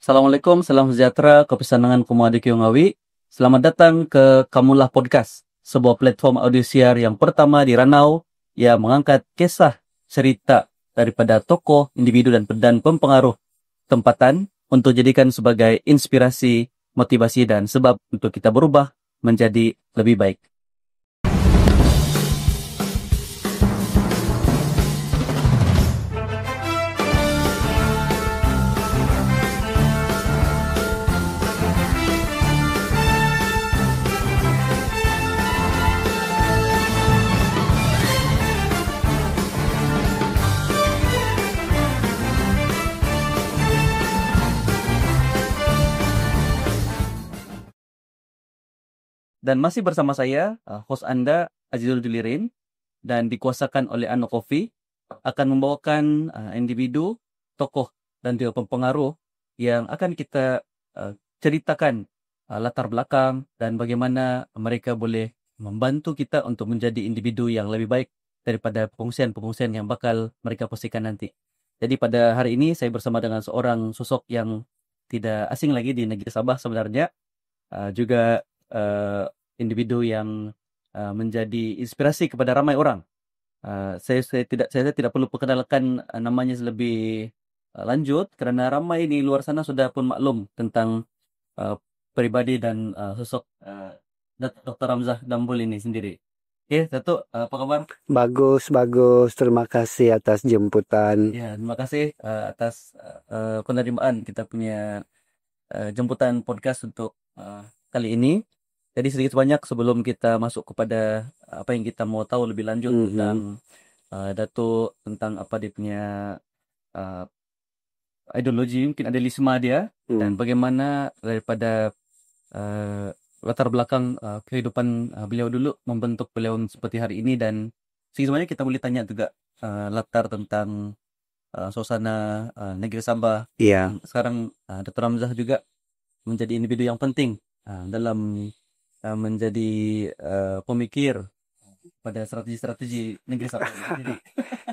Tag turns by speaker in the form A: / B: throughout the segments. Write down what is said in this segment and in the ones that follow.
A: Assalamualaikum, salam sejahtera, kepesanangan Kumadi Kiyongawi. Selamat datang ke Kamulah Podcast, sebuah platform audio siar yang pertama di Ranau yang mengangkat kisah, cerita daripada tokoh, individu dan pempengaruh tempatan untuk jadikan sebagai inspirasi, motivasi dan sebab untuk kita berubah menjadi lebih baik. Dan masih bersama saya, host Anda, Azizul Julirin, dan dikuasakan oleh Ano Coffee, akan membawakan individu, tokoh, dan juga pempengaruh yang akan kita ceritakan latar belakang dan bagaimana mereka boleh membantu kita untuk menjadi individu yang lebih baik daripada pengungsian-pengungsian yang bakal mereka pastikan nanti. Jadi pada hari ini saya bersama dengan seorang sosok yang tidak asing lagi di negeri Sabah sebenarnya, juga individu yang menjadi inspirasi kepada ramai orang. Saya tidak perlu perkenalkan namanya lebih lanjut kerana ramai di luar sana sudah pun maklum tentang peribadi dan sosok Dr. Ramzah Dambul ini sendiri. Okey, Datuk, apa khabar?
B: Bagus. Terima kasih atas jemputan.
A: Ya, terima kasih atas penerimaan kita punya jemputan podcast untuk kali ini. Jadi sedikit banyak sebelum kita masuk kepada apa yang kita mau tahu lebih lanjut tentang Datuk, tentang apa dia punya ideologi, mungkin idealisme dia, dan bagaimana daripada latar belakang kehidupan beliau dulu membentuk beliau seperti hari ini, dan sedikit banyak kita boleh tanya juga latar tentang suasana negeri Sabah.
B: Iya.
A: Sekarang Dr. Ramzah juga menjadi individu yang penting dalam menjadi pemikir pada strategi-strategi negeri Sabah sendiri.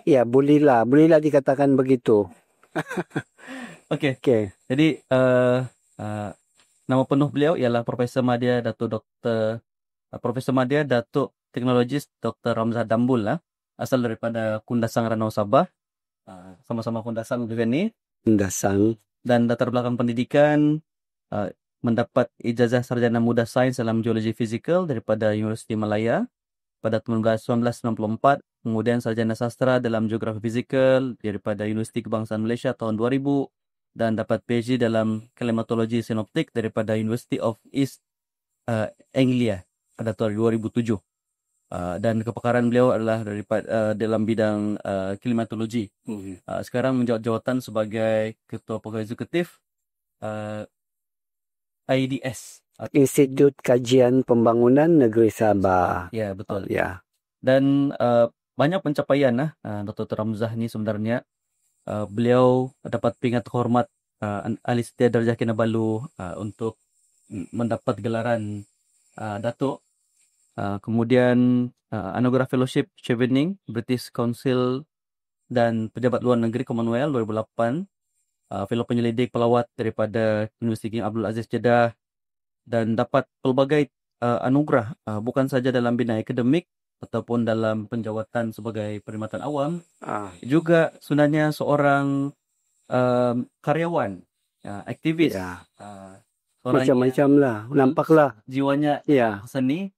B: Ya, bolehlah dikatakan begitu.
A: Okey.
B: Okey.
A: Jadi nama penuh beliau ialah Profesor Madya Datuk Teknologis Dr. Ramzah Dambul lah. Asal daripada Kundasang Ranau Sabah. Sama-sama Kundasang juga ni.
B: Kundasang.
A: Dan latar belakang pendidikan mendapat ijazah sarjana muda sains dalam geologi fizikal daripada Universiti Malaya pada 1994, kemudian sarjana sastra dalam geografi fizikal daripada Universiti Kebangsaan Malaysia tahun 2000 dan dapat PhD dalam klimatologi sinoptik daripada University of East Anglia pada tahun 2007. Dan kepakaran beliau adalah daripada dalam bidang klimatologi. Sekarang menjawab jawatan sebagai Ketua Pegawai Eksekutif IDS,
B: Institut Kajian Pembangunan Negeri Sabah.
A: Ya, betul.
B: Ya.
A: Dan banyak pencapaian Dr. Ramzah ni sebenarnya. Beliau dapat peringatan hormat Ahli Setia Darjah Kinabalu untuk mendapat gelaran Datuk. Kemudian anugerah fellowship Chevening, British Council dan Pejabat Luar Negeri Commonwealth 2008. Fellow penyelidik pelawat daripada Universiti King Abdul Aziz Jeddah, dan dapat pelbagai anugerah bukan saja dalam bidang akademik ataupun dalam penjawatan sebagai perkhidmatan awam. Juga sebenarnya seorang karyawan, aktivis.
B: Ya.
A: Seorang
B: Macam-macam lah, nampaklah
A: jiwanya
B: ya.
A: seni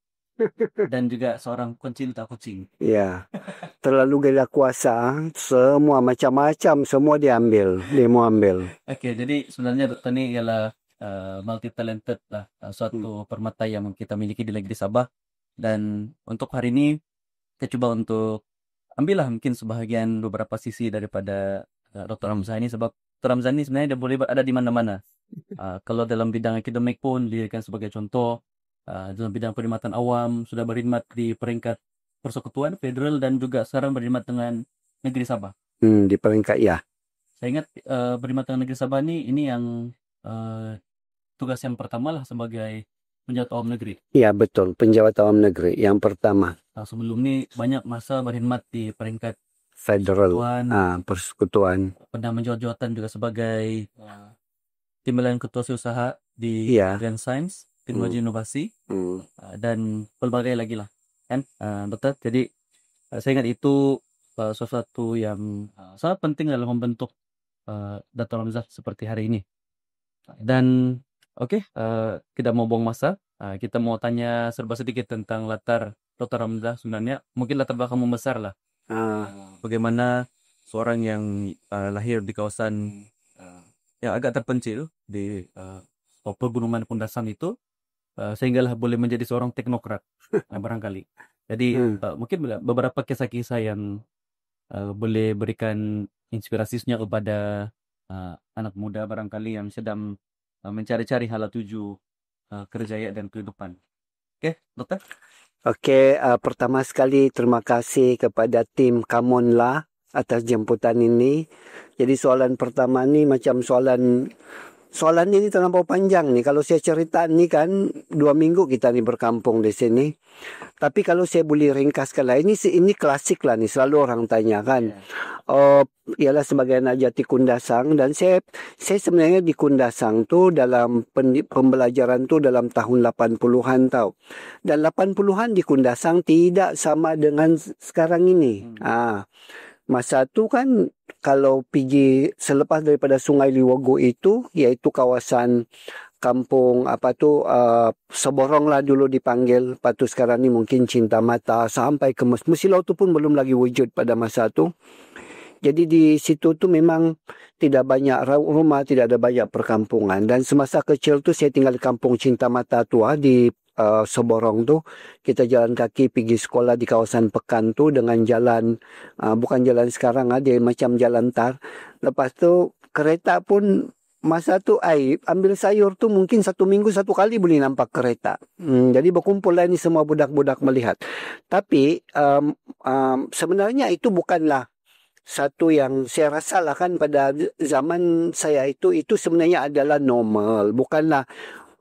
A: dan juga seorang pencinta kucing.
B: Ya. Terlalu gila kuasa, semua macam-macam semua dia mau ambil.
A: Okey, jadi sebenarnya Dr. ni ialah multi talented lah, suatu permata yang kita miliki di negeri Sabah. Dan untuk hari ini kita cuba untuk ambillah mungkin sebahagian beberapa sisi daripada Dr. Ramzah ini, sebab Dr. Ramzah ini sebenarnya dia boleh berada di mana-mana. Kalau dalam bidang akademik pun dijadikan sebagai contoh, dalam bidang perkhidmatan awam sudah berkhidmat di peringkat persekutuan federal dan juga sekarang berkhidmat dengan negeri Sabah.
B: Di peringkat ya.
A: Saya ingat berkhidmat dengan negeri Sabah ini yang tugas yang pertama lah sebagai penjawat awam negeri.
B: Ya, betul, penjawat awam negeri yang pertama.
A: Sebelum ni banyak masa berkhidmat di peringkat
B: federal persekutuan.
A: Pernah menjawat jawatan juga sebagai Timbalan Ketua Usaha di
B: Iya.
A: Kementerian Sains, Teknologi Inovasi,
B: Hmm.
A: dan berbagai lagi lah kan, dokter. Jadi saya ingat itu sesuatu yang sangat penting dalam membentuk Dr. Hamzah seperti hari ini. Dan oke, tidak mau buang masa, kita mau tanya serba sedikit tentang latar Dr. Hamzah sebenarnya. Mungkin latar belakang membesar lah. Bagaimana seorang yang lahir di kawasan yang agak terpencil di pegunungan Kundasang itu, sehinggalah boleh menjadi seorang teknokrat barangkali. Jadi mungkin beberapa kisah-kisah yang boleh berikan inspirasinya kepada anak muda barangkali yang sedang mencari-cari hala tuju kerjaya dan kehidupan. Oke, dokter?
B: Okey, pertama sekali terima kasih kepada tim Kamonlah atas jemputan ini. Jadi soalan pertama ni macam soalan ini terlampau panjang ni. Kalau saya cerita ni kan 2 minggu kita ni berkampung di sini. Tapi kalau saya boleh ringkaskan lah, ini klasik lah ni, selalu orang tanya kan. Ialah sebagai anak jati Kundasang, dan saya sebenarnya di Kundasang tu dalam pembelajaran tu dalam tahun 80-an tau. Dan 80-an di Kundasang tidak sama dengan sekarang ini. Masa tu kan kalau pergi selepas daripada Sungai Liwogo itu, iaitu kawasan kampung Seborong lah dulu dipanggil. Lepas tu sekarang ni mungkin Cinta Mata sampai ke Musilau tu pun belum lagi wujud pada masa tu. Jadi di situ tu memang tidak banyak rumah, tidak ada banyak perkampungan. Dan semasa kecil tu saya tinggal di kampung Cinta Mata tu di Seborong tu. Kita jalan kaki pergi sekolah di kawasan Pekan tu dengan jalan, bukan jalan sekarang, dia macam jalan tar. Lepas tu kereta pun masa tu ambil sayur tu mungkin 1 minggu 1 kali boleh nampak kereta. Jadi berkumpul lah ni semua budak-budak melihat. Tapi sebenarnya itu bukanlah satu yang saya rasalah kan pada zaman saya itu sebenarnya adalah normal. Bukanlah,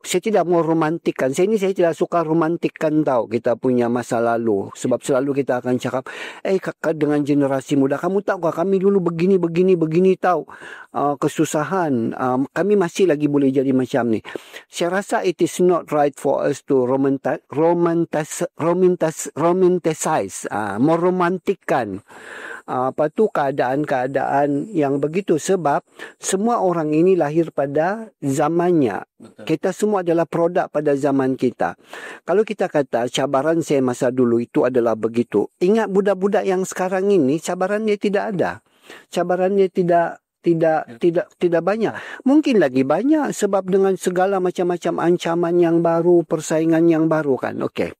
B: saya tidak mau romantikkan. Saya tidak suka romantikkan tau kita punya masa lalu. Sebab selalu kita akan cakap, kakak dengan generasi muda, kamu tahu kah kami dulu begini tau. Kesusahan. Kami masih lagi boleh jadi macam ni. Saya rasa it is not right for us to romanticize. Meromantikkan keadaan yang begitu, sebab semua orang ini lahir pada zamannya.
A: Betul.
B: Kita semua adalah produk pada zaman kita. Kalau kita kata cabaran saya masa dulu itu adalah begitu, ingat budak-budak yang sekarang ini cabarannya tidak ada. Cabarannya tidak banyak. Mungkin lagi banyak sebab dengan segala macam-macam ancaman yang baru, persaingan yang baru kan. Okey.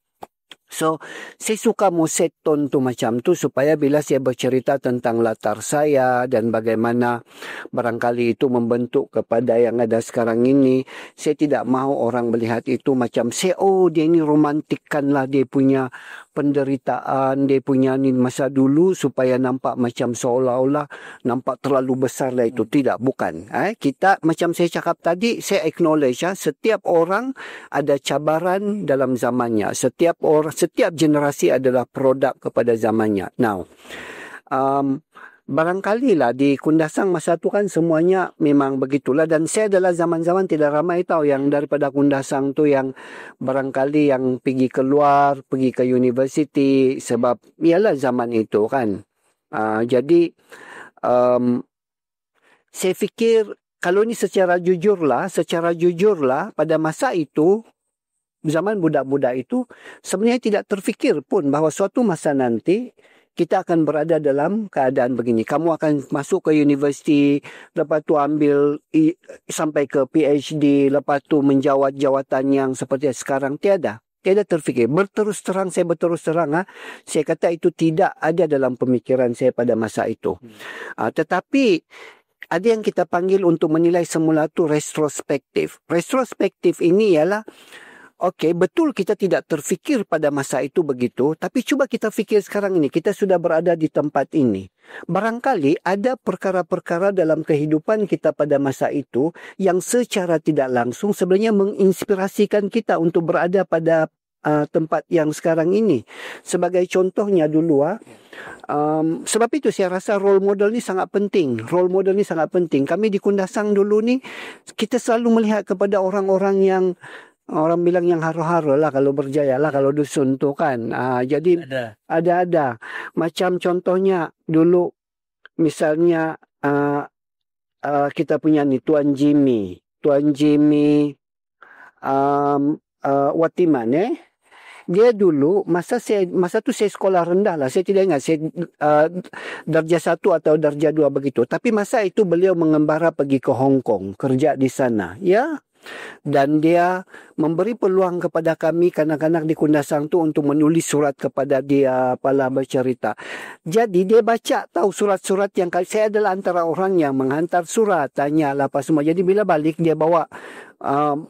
B: So, saya suka mau set tone tu macam tu supaya bila saya bercerita tentang latar saya dan bagaimana barangkali itu membentuk kepada yang ada sekarang ini, saya tidak mahu orang melihat itu macam dia ni romantikkanlah dia punya penderitaan, dia punya ni masa dulu supaya nampak macam seolah-olah nampak terlalu besar lah itu. Tidak, bukan. Kita macam saya cakap tadi, saya acknowledge setiap orang ada cabaran dalam zamannya. Setiap generasi adalah produk kepada zamannya. Now, barangkali lah di Kundasang masa tu kan semuanya memang begitulah, dan saya adalah zaman-zaman tidak ramai tahu yang daripada Kundasang tu yang barangkali yang pergi keluar, pergi ke universiti, sebab ialah zaman itu kan. Jadi saya fikir kalau ni secara jujurlah pada masa itu, zaman budak-budak itu sebenarnya tidak terfikir pun bahawa suatu masa nanti kita akan berada dalam keadaan begini. Kamu akan masuk ke universiti, lepas tu ambil sampai ke PhD, lepas tu menjawat jawatan yang seperti sekarang. Tiada terfikir. Saya berterus terang, saya kata itu tidak ada dalam pemikiran saya pada masa itu. Tetapi ada yang kita panggil untuk menilai semula tu retrospektif. Retrospektif ini ialah, okey, betul kita tidak terfikir pada masa itu begitu, tapi cuba kita fikir sekarang ini, kita sudah berada di tempat ini. Barangkali ada perkara-perkara dalam kehidupan kita pada masa itu yang secara tidak langsung sebenarnya menginspirasikan kita untuk berada pada tempat yang sekarang ini. Sebagai contohnya dulu sebab itu saya rasa role model ni sangat penting. Role model ni sangat penting. Kami di Kundasang dulu ni kita selalu melihat kepada orang-orang yang orang bilang yang haro-haro lah kalau berjaya lah kalau dusun tu kan. Jadi ada. Macam contohnya dulu misalnya kita punya ni Tuan Jimmy Watiman dia dulu masa tu saya sekolah rendah lah, saya tidak ingat saya darjah 1 atau darjah 2 begitu, tapi masa itu beliau mengembara pergi ke Hong Kong kerja di sana ya. Dan dia memberi peluang kepada kami kanak-kanak di Kundasang tu untuk menulis surat kepada dia, apalah bercerita. Jadi dia baca tahu surat-surat yang saya adalah antara orang yang menghantar surat, tanya lah apa semua. Jadi bila balik dia bawa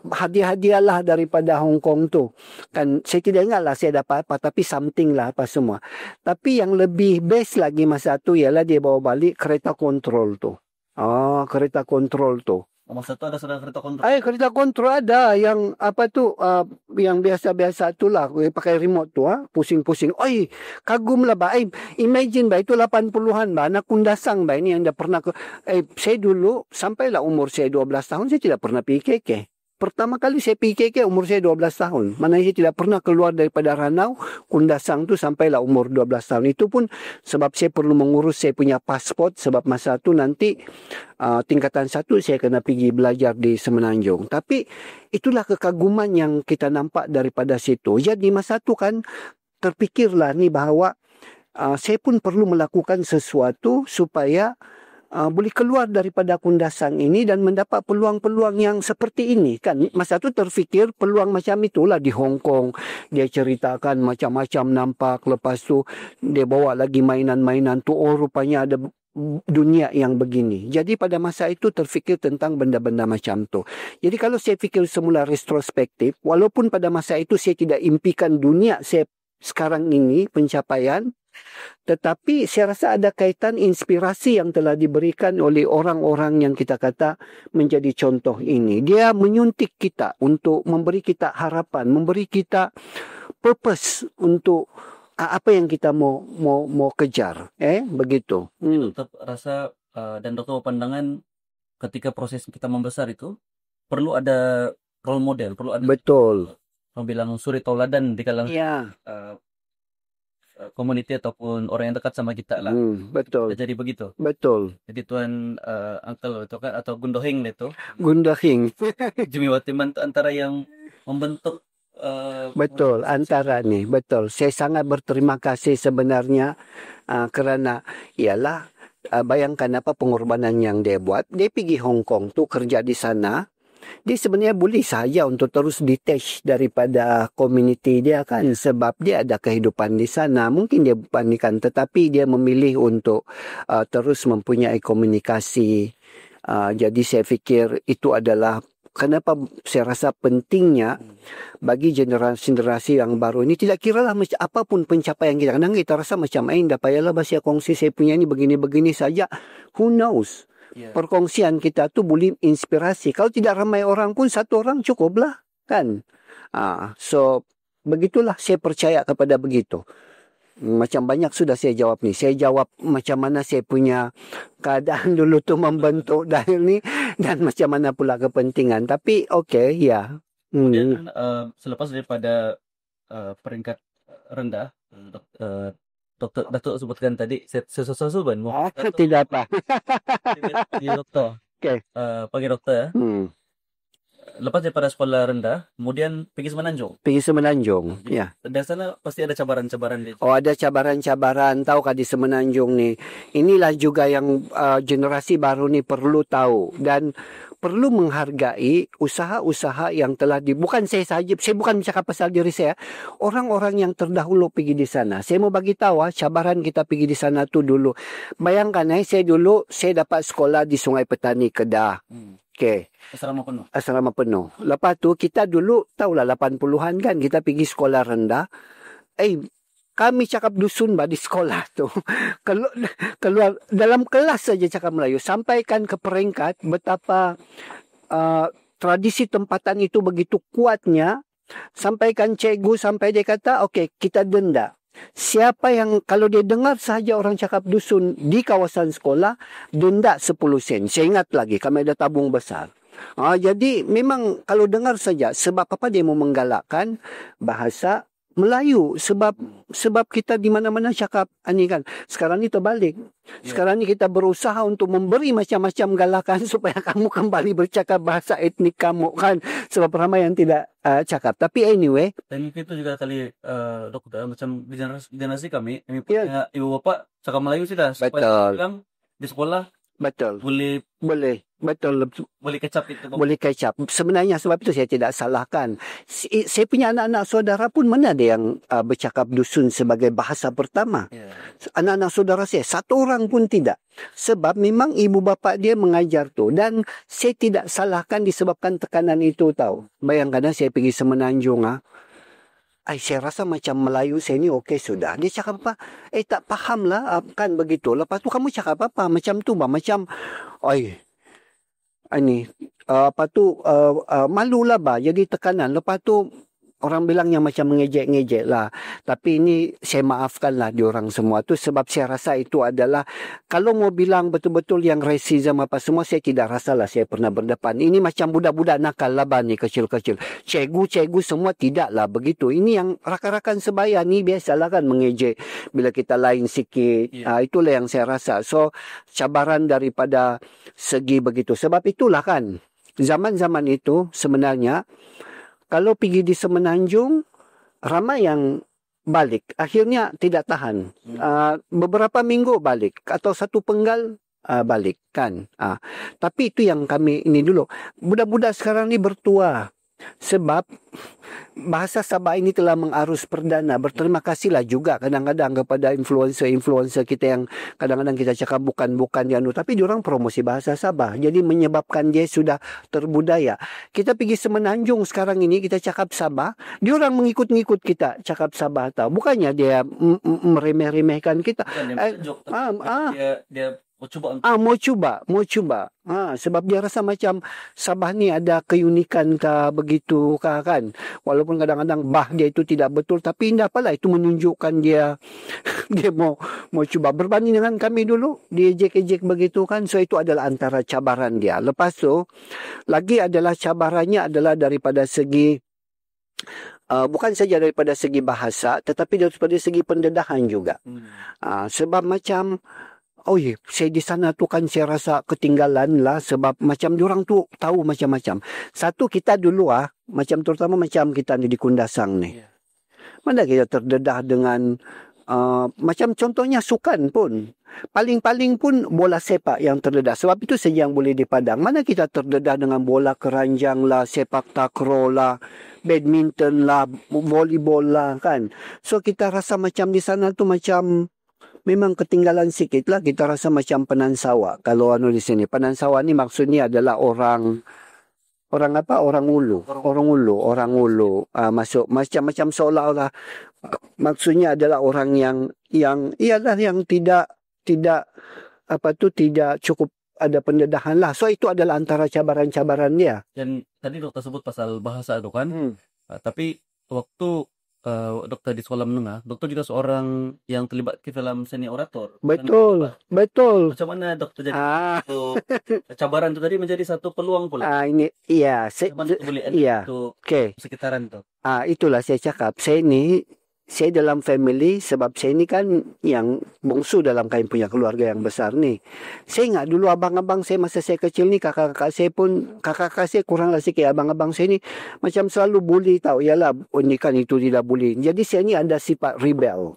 B: hadiah-hadiah lah daripada Hong Kong tu. Kan saya tidak ingat lah saya dapat apa, tapi something lah apa semua. Tapi yang lebih best lagi masa tu ialah dia bawa balik kereta kontrol tu. Kereta kontrol tu.
A: Masa tu ada sudah kereta kontrol.
B: Kereta kontrol ada yang apa tu yang biasa-biasa tu lah pakai remote tu pusing-pusing. Kagum lah ba. Imagine ba itu 80-an ba anak Kundasang ba ini yang dah pernah saya dulu sampailah umur saya 12 tahun saya tidak pernah pergi KK. Pertama kali saya pergi KK umur saya 12 tahun. Mana saya tidak pernah keluar daripada Ranau, Kundasang tu sampailah umur 12 tahun. Itu pun sebab saya perlu mengurus saya punya pasport sebab masa tu nanti tingkatan 1 saya kena pergi belajar di Semenanjung. Tapi itulah kekaguman yang kita nampak daripada situ. Jadi masa tu kan terfikirlah ni bahawa saya pun perlu melakukan sesuatu supaya boleh keluar daripada Kundasang ini dan mendapat peluang-peluang yang seperti ini kan. Masa tu terfikir peluang macam itulah di Hong Kong. Dia ceritakan macam-macam nampak. Lepas tu dia bawa lagi mainan-mainan tu. Rupanya ada dunia yang begini. Jadi pada masa itu terfikir tentang benda-benda macam tu. Jadi kalau saya fikir semula retrospektif, walaupun pada masa itu saya tidak impikan dunia saya sekarang ini pencapaian, tetapi saya rasa ada kaitan inspirasi yang telah diberikan oleh orang-orang yang kita kata menjadi contoh ini. Dia menyuntik kita untuk memberi kita harapan, memberi kita purpose untuk apa yang kita mau kejar. Begitu.
A: Dokter rasa dan dokter pandangan ketika proses kita membesar itu perlu ada role model, perlu ada
B: betul.
A: Orang bilang suri tauladan di kalangan community ataupun orang yang dekat sama kita lah.
B: Betul.
A: Jadi begitu.
B: Betul.
A: Jadi tuan uncle itu kan atau Gundohing itu.
B: Gundohing.
A: Jimmy Watiman itu antara yang membentuk.
B: Betul. Antara ni. Betul. Saya sangat berterima kasih sebenarnya kerana ialah bayangkan apa pengorbanan yang dia buat. Dia pergi Hong Kong tu kerja di sana. Dia sebenarnya boleh saja untuk terus detach daripada komuniti dia kan. Sebab dia ada kehidupan di sana. Mungkin dia bandingkan. Tetapi dia memilih untuk terus mempunyai komunikasi. Jadi saya fikir itu adalah kenapa saya rasa pentingnya bagi generasi yang baru ini. Tidak kiralah apapun pencapaian kita. Kadang kita rasa macam dah payahlah bahasa kongsi saya punya ni begini-begini saja. Who knows? Perkongsian kita tu boleh inspirasi. Kalau tidak ramai orang pun satu orang cukuplah kan. So begitulah saya percaya kepada begitu. Macam banyak sudah saya jawab ni. Saya jawab macam mana saya punya keadaan dulu tu membentuk dahil ni dan macam mana pula kepentingan. Tapi okey ya.
A: Kemudian selepas daripada peringkat rendah Doktor Datuk sebutkan tadi sesuatu ban mau.
B: Tidak apa.
A: Di doktor.
B: Okey.
A: Pagi doktor ya. Lepas daripada sekolah rendah, kemudian pergi Semenanjung.
B: Pergi Semenanjung, ya.
A: Dari sana pasti ada cabaran-cabaran.
B: Ada cabaran-cabaran. Tahukah di Semenanjung ni? Inilah juga yang generasi baru ni perlu tahu dan perlu menghargai usaha-usaha yang telah bukan saya saja, saya bukan cakap pasal diri saya, orang-orang yang terdahulu pergi di sana. Saya mau bagi tahu cabaran kita pergi di sana tu dulu. Bayangkan saya dapat sekolah di Sungai Petani Kedah. Okey. Asrama penuh. Lepas tu kita dulu tahulah 80-an kan kita pergi sekolah rendah. Kami cakap dusun di sekolah tu. Keluar dalam kelas saja cakap Melayu. Sampaikan ke peringkat betapa tradisi tempatan itu begitu kuatnya sampaikan cikgu sampai dia kata, okey, kita denda. Siapa yang kalau dia dengar sahaja orang cakap dusun di kawasan sekolah, denda 10 sen. Saya ingat lagi, kami ada tabung besar. Jadi memang kalau dengar saja, sebab apa dia mau menggalakkan bahasa Melayu, sebab kita di mana-mana cakap ni kan. Sekarang ni terbalik. Sekarang ni kita berusaha untuk memberi macam-macam galakan supaya kamu kembali bercakap bahasa etnik kamu kan. Sebab ramai yang tidak cakap. Tapi anyway,
A: Dan itu juga kali dokter macam di generasi kami punya ibu bapak cakap Melayu sudah supaya
B: betul.
A: bilang di sekolah
B: Betul.
A: boleh
B: Betul.
A: boleh kecap itu.
B: Boleh catch up. Sebenarnya sebab itu saya tidak salahkan. Saya punya anak-anak saudara pun mana ada yang bercakap dusun sebagai bahasa pertama. Anak-anak saudara saya, satu orang pun tidak. Sebab memang ibu bapa dia mengajar tu. Dan saya tidak salahkan disebabkan tekanan itu tahu. Bayangkan saya pergi Semenanjung. Saya rasa macam Melayu saya ni okey sudah. Dia cakap apa? Tak faham lah kan begitu. Lepas tu kamu cakap apa? Macam tu bah. Macam, ini malulah bah. Jadi tekanan. Lepas tu orang bilang yang macam mengejek-ngejek lah. Tapi ini saya maafkan lah diorang semua tu. Sebab saya rasa itu adalah, kalau mau bilang betul-betul yang racism apa semua, saya tidak rasa lah saya pernah berdepan. Ini macam budak-budak nakal lah bah ni, kecil-kecil. Cikgu-cikgu semua tidak lah begitu. Ini yang rakan-rakan sebaya ni biasalah kan mengejek. Bila kita lain sikit. Itulah yang saya rasa. So, cabaran daripada segi begitu. Sebab itulah kan, zaman-zaman itu sebenarnya, kalau pergi di Semenanjung, ramai yang balik. Akhirnya tidak tahan. Beberapa minggu balik. Atau satu penggal balik. Kan? Tapi itu yang kami ini dulu. Budak-budak sekarang ni bertua. Sebab bahasa Sabah ini telah mengarus perdana. Berterima kasihlah juga kadang-kadang kepada influencer-influencer kita yang kadang-kadang kita cakap bukan yang tapi diorang promosi bahasa Sabah. Jadi menyebabkan dia sudah terbudaya. Kita pergi Semenanjung sekarang ini, kita cakap Sabah, diorang mengikut-ngikut kita cakap Sabah tahu. Bukannya dia meremeh-remehkan kita.
A: Dia
B: mau cuba. Sebab dia rasa macam Sabah ni ada keunikan kah begitu kah kan. Walaupun kadang-kadang bah dia itu tidak betul, tapi tidak apalah, itu menunjukkan dia dia mau cuba. Berbanding dengan kami dulu, dia ejek-ejek begitu kan. So itu adalah antara cabaran dia. Lepas tu lagi adalah cabarannya adalah daripada segi bukan saja daripada segi bahasa, tetapi daripada segi pendedahan juga. Sebab macam saya di sana tu kan saya rasa ketinggalan lah. Sebab macam diorang tu tahu macam-macam. Satu, kita dulu macam terutama macam kita ni di Kundasang ni. Mana kita terdedah dengan macam contohnya sukan pun. Paling-paling pun bola sepak yang terdedah. Sebab itu saja yang boleh di Padang. Mana kita terdedah dengan bola keranjang lah, sepak takraw lah, badminton lah, volleyball lah kan. So kita rasa macam di sana tu macam memang ketinggalan sikit lah. Kita rasa macam Penansawa. Kalau di sini. Penansawa ni maksudnya adalah orang ulu. Masuk macam seolah-olah maksudnya adalah orang yang tidak cukup ada pendedahan lah. So itu adalah antara cabaran-cabaran dia.
A: Dan tadi dokter sebut pasal bahasa itu kan. Tapi waktu dokter di sekolah menengah, dokter juga seorang yang terlibat ke dalam seni orator.
B: Betul.
A: Macam mana dokter jadi cabaran itu tadi menjadi satu peluang pula?
B: Ini iya,
A: sekitaran itu.
B: Itulah saya cakap. Saya dalam family, sebab saya ni kan yang bongsu dalam kami punya keluarga yang besar ni. Saya ingat dulu abang-abang saya masa saya kecil ni, kakak-kakak saya kuranglah sikit. Abang-abang saya ni macam selalu bully tahu. Yalah, ni kan itu tidak bully. Jadi saya ni ada sifat rebel.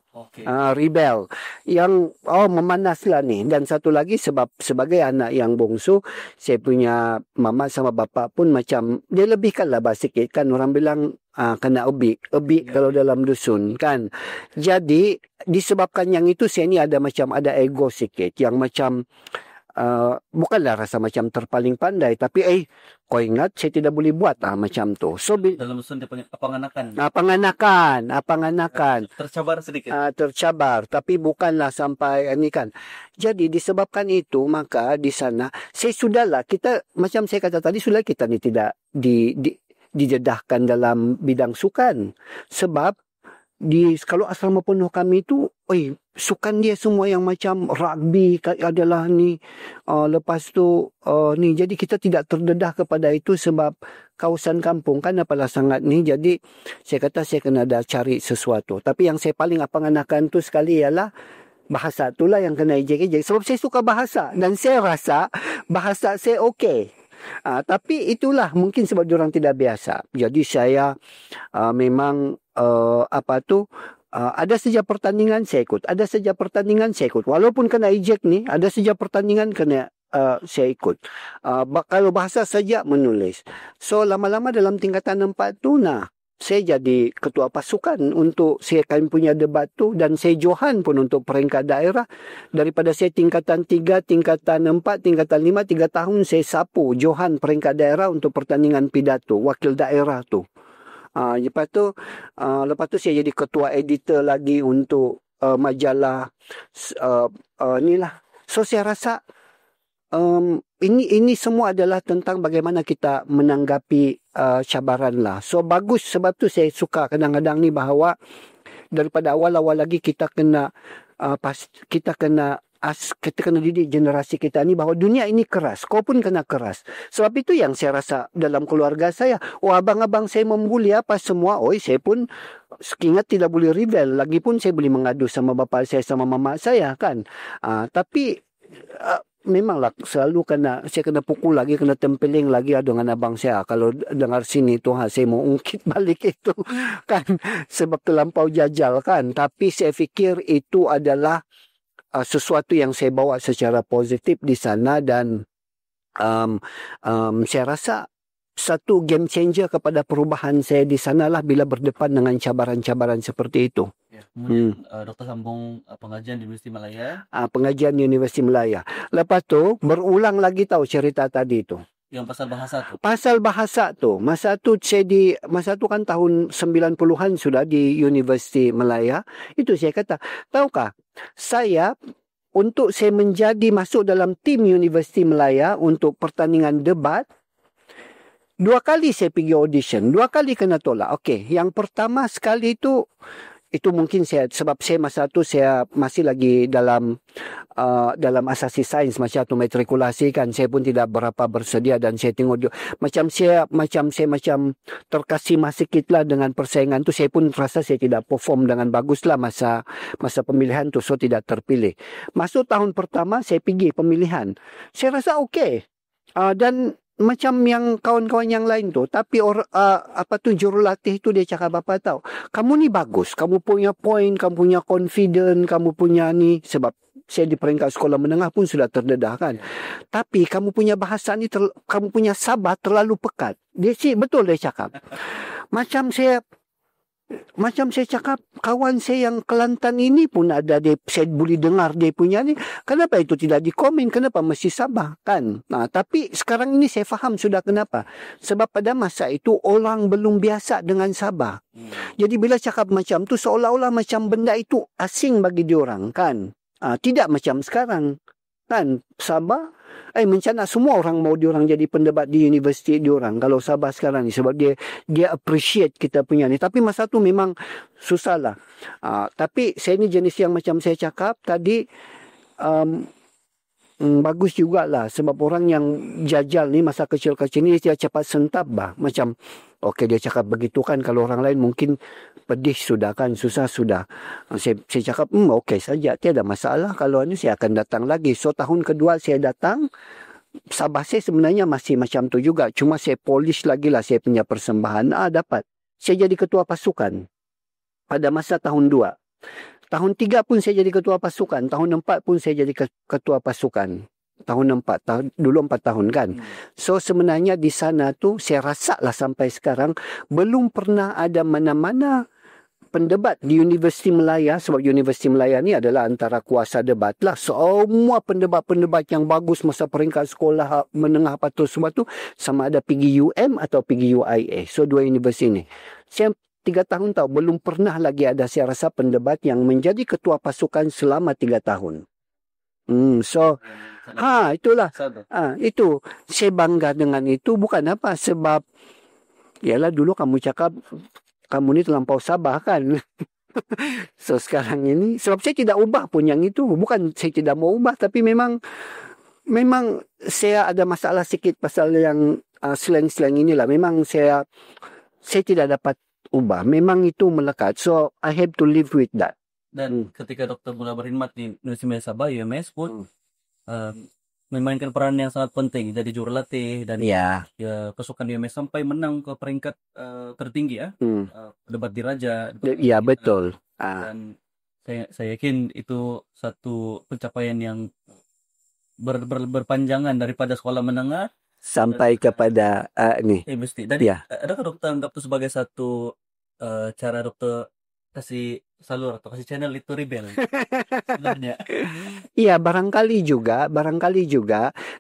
B: Rebel. Yang memanas lah ni. Dan satu lagi, sebab sebagai anak yang bongsu, saya punya mama sama bapa pun macam, dia lebihkan lah sikit kan. Orang bilang kena ebik kalau dalam dusun kan. Jadi disebabkan yang itu, saya ni ada ego sikit yang macam bukanlah rasa macam terpaling pandai, tapi kau ingat saya tidak boleh buat macam tu. So
A: dalam dusun dia punya penganakan. Tercabar sedikit.
B: Tercabar, tapi bukanlah sampai ini kan. Jadi disebabkan itu, maka di sana saya sudahlah, kita macam saya kata tadi, sudah kita ni tidak didedahkan dalam bidang sukan. Sebab kalau asrama penuh kami tu, sukan dia semua yang macam rugby adalah ni, lepas tu ni, jadi kita tidak terdedah kepada itu sebab kawasan kampung kan apalah sangat ni. Jadi saya kata saya kena ada cari sesuatu. Tapi yang saya paling apang-anakan tu sekali ialah bahasa itulah yang kena ejek-ejek. Sebab saya suka bahasa dan saya rasa bahasa saya okey. Tapi itulah mungkin sebab diorang tidak biasa. Jadi saya memang ada saja pertandingan saya ikut. Ada saja pertandingan saya ikut. Walaupun kena ejek ni, ada saja pertandingan kena saya ikut. Kalau bahasa saja menulis. So lama-lama dalam tingkatan 4 tu, saya jadi ketua pasukan untuk kami punya debat tu, dan saya johan pun untuk peringkat daerah. Daripada saya tingkatan 3, tingkatan 4, tingkatan 5, 3 tahun saya sapu johan peringkat daerah untuk pertandingan pidato wakil daerah tu. Lepas tu saya jadi ketua editor lagi untuk majalah inilah. So saya rasa ini semua adalah tentang bagaimana kita menanggapi cabaran lah. So bagus, sebab tu saya suka kadang-kadang ni bahawa daripada awal-awal lagi kita kena didik generasi kita ni bahawa dunia ini keras. Kau pun kena keras. Sebab itu yang saya rasa dalam keluarga saya. Abang-abang saya membuli apa semua. Saya pun ingat tidak boleh rebel. Lagipun saya boleh mengadu sama bapa saya, sama mama saya kan. Tapi memanglah selalu saya kena pukul lagi, kena tempeling lagi dengan abang saya. Kalau dengar sini tu, saya mau ungkit balik itu kan. Sebab terlampau jajal kan. Tapi saya fikir itu adalah sesuatu yang saya bawa secara positif di sana, dan saya rasa satu game changer kepada perubahan saya di sanalah bila berdepan dengan cabaran-cabaran seperti itu.
A: Ya, kemudian Dr. sambung pengajian di Universiti Malaya.
B: Pengajian di Universiti Malaya. Lepas tu berulang lagi tahu cerita tadi tu.
A: Yang pasal bahasa tu.
B: Pasal bahasa tu. Masa tu kan tahun 90-an sudah di Universiti Malaya. Itu saya kata, tahukah, untuk saya masuk dalam tim Universiti Malaya untuk pertandingan debat, 2 kali saya pergi audition, 2 kali kena tolak. Okey, yang pertama sekali itu mungkin sebab saya masa tu saya masih lagi dalam asasi sains masa tu matrikulasi kan. Saya pun tidak berapa bersedia, dan saya tengok dia macam terkasima sikit lah dengan persaingan tu. Saya pun rasa saya tidak perform dengan bagus lah masa pemilihan tu, so tidak terpilih. Masuk tahun pertama saya pergi pemilihan, saya rasa okey, dan macam yang kawan-kawan yang lain tu. Tapi jurulatih tu dia cakap apa tahu, kamu ni bagus, kamu punya point, kamu punya confident, kamu punya ni. Sebab saya di peringkat sekolah menengah pun sudah terdedah kan. Tapi kamu punya bahasa ni, kamu punya sabar terlalu pekat. Betul dia cakap. Macam saya cakap, kawan saya yang Kelantan ini pun ada, saya boleh dengar dia punya ni. Kenapa itu tidak dikomen? Kenapa mesti Sabah kan? Tapi sekarang ini saya faham sudah kenapa. Sebab pada masa itu orang belum biasa dengan Sabah. Jadi bila cakap macam tu, seolah-olah macam benda itu asing bagi diorang kan. Tidak macam sekarang kan. Sabah mencana semua orang mau diorang jadi pendebat di universiti diorang kalau Sabah sekarang ni, sebab dia appreciate kita punya ni. Tapi masa tu memang susah lah. Tapi saya ni jenis yang macam saya cakap tadi, bagus jugalah, sebab orang yang jajal ni masa kecil-kecil ni dia cepat sentap bah. Macam dia cakap begitu kan, kalau orang lain mungkin pedih sudah kan, susah sudah. Saya cakap okey saja, tiada masalah. Kalau ni saya akan datang lagi. So tahun kedua saya datang, Sabah saya sebenarnya masih macam tu juga, cuma saya polish lagi lah saya punya persembahan. Dapat. Saya jadi ketua pasukan pada masa tahun 2. Tahun 3 pun saya jadi ketua pasukan. Tahun 4 pun saya jadi ketua pasukan. Tahun 4, dulu 4 tahun kan. So sebenarnya di sana tu saya rasa lah sampai sekarang belum pernah ada mana-mana pendebat di Universiti Malaya, sebab Universiti Malaya ni adalah antara kuasa debat lah. Semua pendebat-pendebat yang bagus masa peringkat sekolah menengah apa tu semua tu sama ada pergi UM atau pergi UIA. So 2 universiti ni. Saya 3 tahun tahu belum pernah lagi ada saya rasa pendebat yang menjadi ketua pasukan selama 3 tahun. Itulah. Itu saya bangga dengan itu, bukan apa, sebab Yalah dulu kamu cakap kamu ni terlampau sabar kan. So sekarang ini sebab saya tidak ubah pun yang itu. Bukan saya tidak mau ubah tapi memang saya ada masalah sikit pasal yang slang-slang inilah. Memang saya tidak dapat ubah. Memang itu melekat. So I have to live with that.
A: Dan ketika dokter mula berkhidmat di Indonesia Sabah UMS pun memainkan peran yang sangat penting jadi jurulatih dan
B: Ya.
A: pasukan UMS sampai menang ke peringkat tertinggi ya. Debat diraja.
B: Ya betul.
A: Dan saya yakin itu satu pencapaian yang berpanjangan daripada sekolah menengah
B: sampai kepada ni.
A: mesti. Dan adakah dokter anggap itu sebagai satu cara dokter kasih salur atau kasih channel itu rebel sebenarnya?
B: Iya, barangkali juga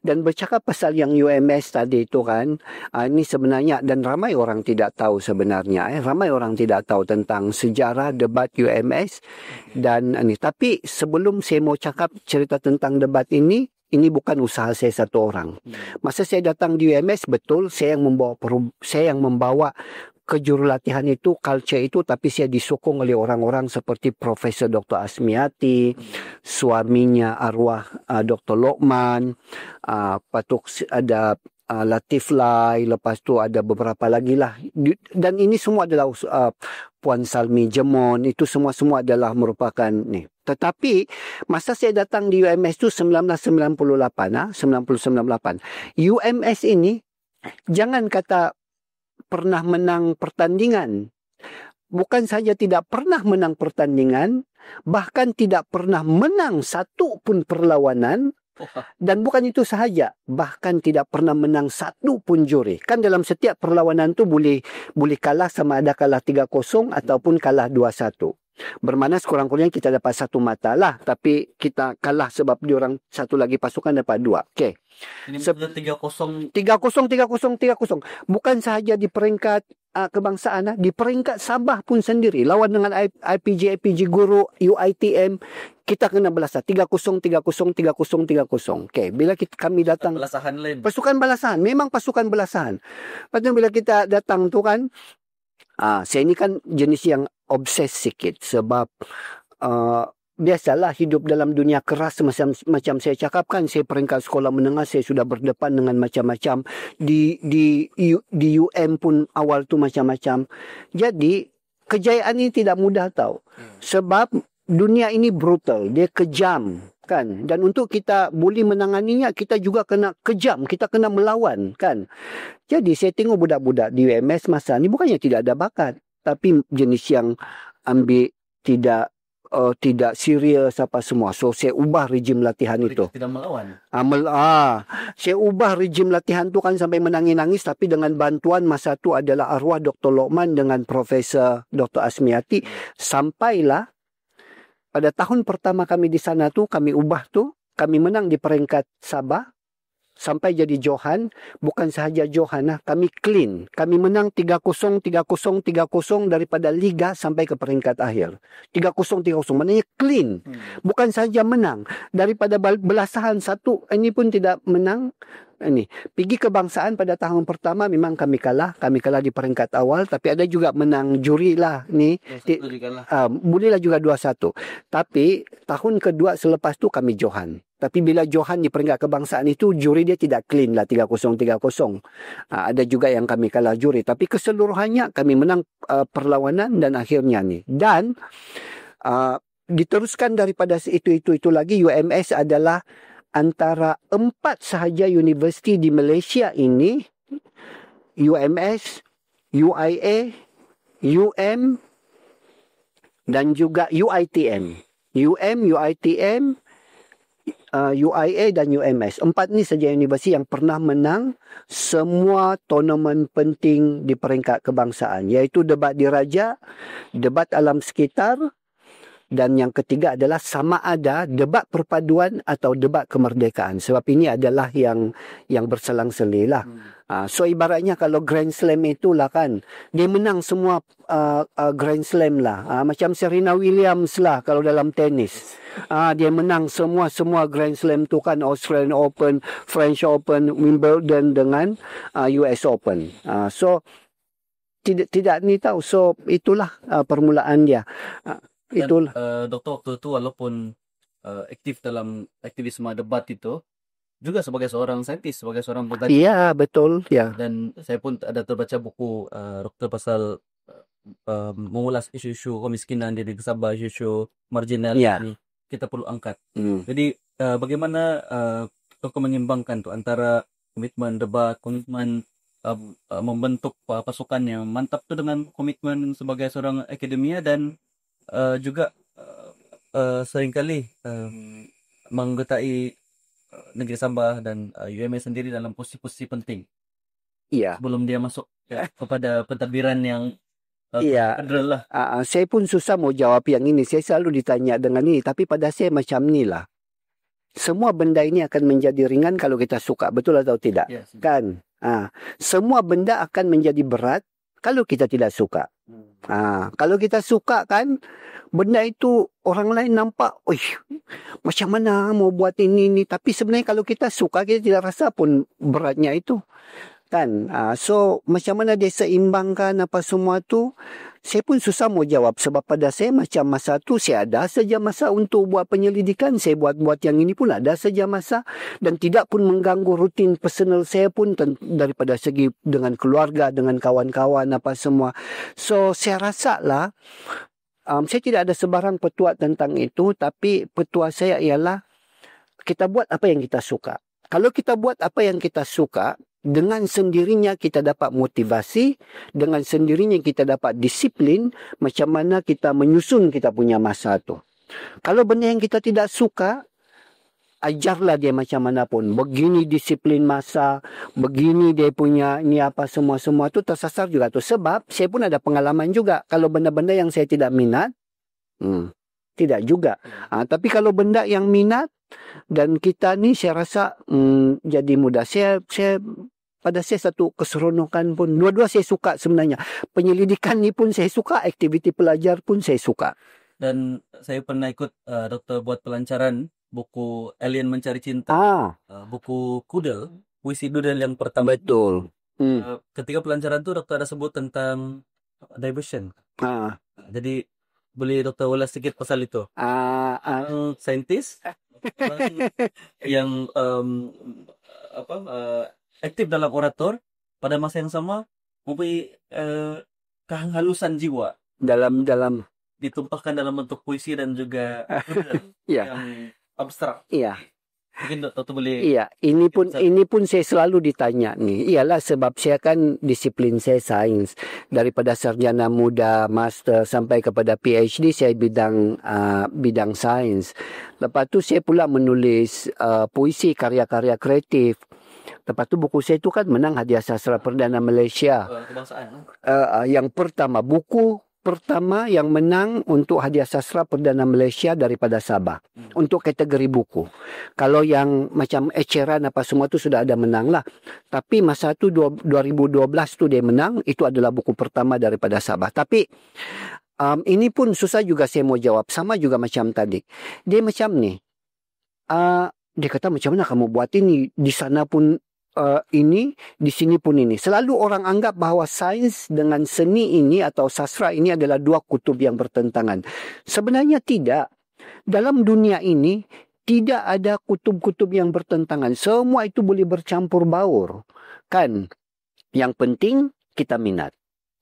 B: dan bercakap pasal yang UMS tadi itu kan, ini sebenarnya dan ramai orang tidak tahu sebenarnya, ramai orang tidak tahu tentang sejarah debat UMS dan ini. Tapi sebelum saya mau cakap cerita tentang debat ini bukan usaha saya satu orang. Masa saya datang di UMS, betul saya yang membawa kejurulatihan itu, culture itu, tapi saya disokong oleh orang-orang seperti Profesor Dr. Asmiati, suaminya arwah Dr. Lokman, patuk ada Latif Lai, lepas tu ada beberapa lagi lah. Dan ini semua adalah Puan Salmi Jemon, itu semua adalah merupakan ni. Tetapi masa saya datang di UMS itu 1998, UMS ini jangan kata pernah menang pertandingan. Bukan saja tidak pernah menang pertandingan, bahkan tidak pernah menang satu pun perlawanan. Dan bukan itu sahaja, bahkan tidak pernah menang satu pun juri. Kan dalam setiap perlawanan tu boleh kalah, sama ada kalah 3-0 ataupun kalah 2-1. Bermakna sekurang-kurangnya kita dapat satu mata lah, tapi kita kalah sebab diorang satu lagi pasukan dapat 2. Okey.
A: Ini 3-0.
B: Bukan sahaja di peringkat kebangsaan, di peringkat Sabah pun sendiri. Lawan dengan IPG Guru, UITM, kita kena balasan 3-0. Okey, bila kami datang
A: Balasahan lain.
B: pasukan balasan, memang pasukan balasan. Lepas tu bila kita datang tu kan, saya ni kan jenis yang obses sikit sebab biasalah hidup dalam dunia keras macam saya cakapkan, saya peringkat sekolah menengah, saya sudah berdepan dengan macam-macam di UM pun awal tu macam-macam. Jadi kejayaan ini tidak mudah tahu. Sebab dunia ini brutal, dia kejam kan. Dan untuk kita boleh menanganinya, kita juga kena kejam, kita kena melawan kan. Jadi saya tengok budak-budak di UMS masa ni bukannya tidak ada bakat, tapi jenis yang ambil tidak serius apa semua. So saya ubah rejim latihan itu.
A: Tidak melawan.
B: Saya ubah rejim latihan tu kan sampai menangis-nangis, tapi dengan bantuan masa tu adalah arwah Dr. Lokman dengan Profesor Dr. Asmiati. Sampailah pada tahun pertama kami di sana tu, kami ubah tu, kami menang di peringkat Sabah. Sampai jadi Johan, bukan sahaja Johan, kami clean. Kami menang 3-0 daripada Liga sampai ke peringkat akhir. 3-0, maknanya clean. Bukan sahaja menang. Daripada belasahan satu, ini pun tidak menang. Pergi kebangsaan pada tahun pertama memang kami kalah di peringkat awal, tapi ada juga menang juri lah ni. Bolehlah juga 2-1. Tapi tahun kedua selepas tu kami Johan. Tapi bila Johan di peringkat kebangsaan itu, juri dia tidak clean lah 3-0. Ada juga yang kami kalah juri, tapi keseluruhannya kami menang perlawanan dan akhirnya ni. Dan diteruskan daripada itu lagi, UMS adalah antara 4 sahaja universiti di Malaysia ini, UMS, UIA, UM dan juga UITM. UITM, UIA dan UMS. 4 ni saja universiti yang pernah menang semua tournament penting di peringkat kebangsaan, iaitu debat diraja, debat alam sekitar, dan yang ketiga adalah sama ada debat perpaduan atau debat kemerdekaan. Sebab ini adalah yang berselang-seli lah. So ibaratnya kalau Grand Slam itulah kan, dia menang semua Grand Slam lah. Macam Serena Williams lah kalau dalam tenis. Dia menang semua Grand Slam tu kan, Australian Open, French Open, Wimbledon dengan US Open. So tidak ni tahu. So itulah permulaan dia. Itulah.
A: Doktor waktu itu walaupun aktif dalam aktivisme debat itu, juga sebagai seorang saintis, sebagai seorang pengkaji.
B: Iya, betul. Ya.
A: Dan saya pun ada terbaca buku dokter pasal mengulas isu-isu kemiskinan di negeri Sabah, isu-isu marginal ini kita perlu angkat. Jadi bagaimana dokter menyimbangkan tuh antara komitmen debat, komitmen membentuk pasukan yang mantap tuh dengan komitmen sebagai seorang akademia dan juga seringkali menggetai negeri Sabah dan UMA sendiri dalam posisi-posisi penting.
B: Iya.
A: Sebelum dia masuk kepada pentadbiran yang
B: federal
A: lah.
B: Saya pun susah mau jawab yang ini. Saya selalu ditanya dengan ini, tapi pada saya macam ni lah. Semua benda ini akan menjadi ringan kalau kita suka, betul atau tidak?
A: Yes.
B: Kan? Semua benda akan menjadi berat kalau kita tidak suka. Kalau kita suka kan, benda itu orang lain nampak, macam mana mau buat ini. Tapi sebenarnya kalau kita suka, kita tidak rasa pun beratnya itu. Kan? So, macam mana dia seimbangkan apa semua tu, saya pun susah mau jawab. Sebab pada saya macam masa tu, saya ada saja masa untuk buat penyelidikan. Saya buat yang ini pun ada saja masa. Dan tidak pun mengganggu rutin personal saya pun daripada segi dengan keluarga, dengan kawan-kawan apa semua. So, saya rasa lah, saya tidak ada sebarang petua tentang itu. Tapi petua saya ialah, kita buat apa yang kita suka. Kalau kita buat apa yang kita suka, dengan sendirinya kita dapat motivasi, dengan sendirinya kita dapat disiplin, macam mana kita menyusun kita punya masa tu. Kalau benda yang kita tidak suka, ajarlah dia macam mana pun. Begini disiplin masa, begini dia punya ni apa semua-semua tu tersasar juga tu. Sebab saya pun ada pengalaman juga. Kalau benda-benda yang saya tidak minat, tidak juga. Tapi kalau benda yang minat, dan kita ni saya rasa jadi mudah. Pada saya satu keseronokan pun. Dua-dua saya suka sebenarnya. Penyelidikan ni pun saya suka. Aktiviti pelajar pun saya suka.
A: Dan saya pernah ikut doktor buat pelancaran buku Alien Mencari Cinta. Buku Kudel. Puisi Doodle yang pertama.
B: Betul.
A: Ketika pelancaran tu doktor ada sebut tentang diversion. Jadi boleh doktor ulas sedikit pasal itu. Saintis yang aktif dalam orator pada masa yang sama mempunyai kehanghalusan jiwa
B: dalam
A: ditumpahkan dalam bentuk puisi dan juga yang abstrak.
B: Iya.
A: Mungkin doktor boleh.
B: Iya, ini pun saya selalu ditanya nih. Iyalah sebab saya kan disiplin saya sains. Daripada sarjana muda, master sampai kepada PhD saya bidang sains. Lepas tu saya pula menulis puisi, karya-karya kreatif. Lepas tu buku saya tu kan menang Hadiah Sastra Perdana Malaysia.
A: Kebangsaan.
B: Yang pertama, buku pertama yang menang untuk Hadiah Sastra Perdana Malaysia daripada Sabah. Untuk kategori buku. Kalau yang macam eceran apa semua tu sudah ada menang lah. Tapi masa tu 2012 tu dia menang. Itu adalah buku pertama daripada Sabah. Tapi ini pun susah juga saya mau jawab. Sama juga macam tadi. Dia macam ni. Dia kata macam mana kamu buat ini. Di sana pun ini, di sini pun ini. Selalu orang anggap bahawa sains dengan seni ini atau sastra ini adalah dua kutub yang bertentangan. Sebenarnya tidak. Dalam dunia ini, tidak ada kutub-kutub yang bertentangan. Semua itu boleh bercampur baur. Kan? Yang penting, kita minat.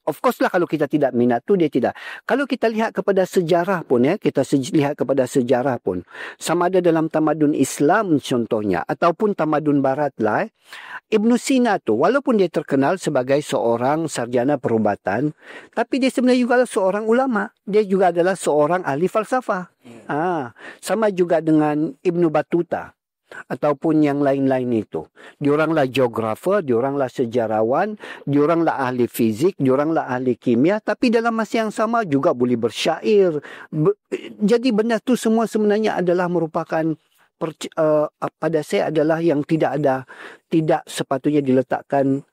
B: Of course lah kalau kita tidak minat tu dia tidak. Kalau kita lihat kepada sejarah pun lihat kepada sejarah pun. Sama ada dalam tamadun Islam contohnya ataupun tamadun barat lah. Ibn Sina tu walaupun dia terkenal sebagai seorang sarjana perubatan, tapi dia sebenarnya juga seorang ulama. Dia juga adalah seorang ahli falsafah. Sama juga dengan Ibn Battuta ataupun yang lain-lain itu. Dioranglah geografer, dioranglah sejarawan, dioranglah ahli fizik, dioranglah ahli kimia, tapi dalam masa yang sama juga boleh bersyair. Jadi benda tu semua sebenarnya adalah merupakan pada saya adalah yang tidak sepatutnya diletakkan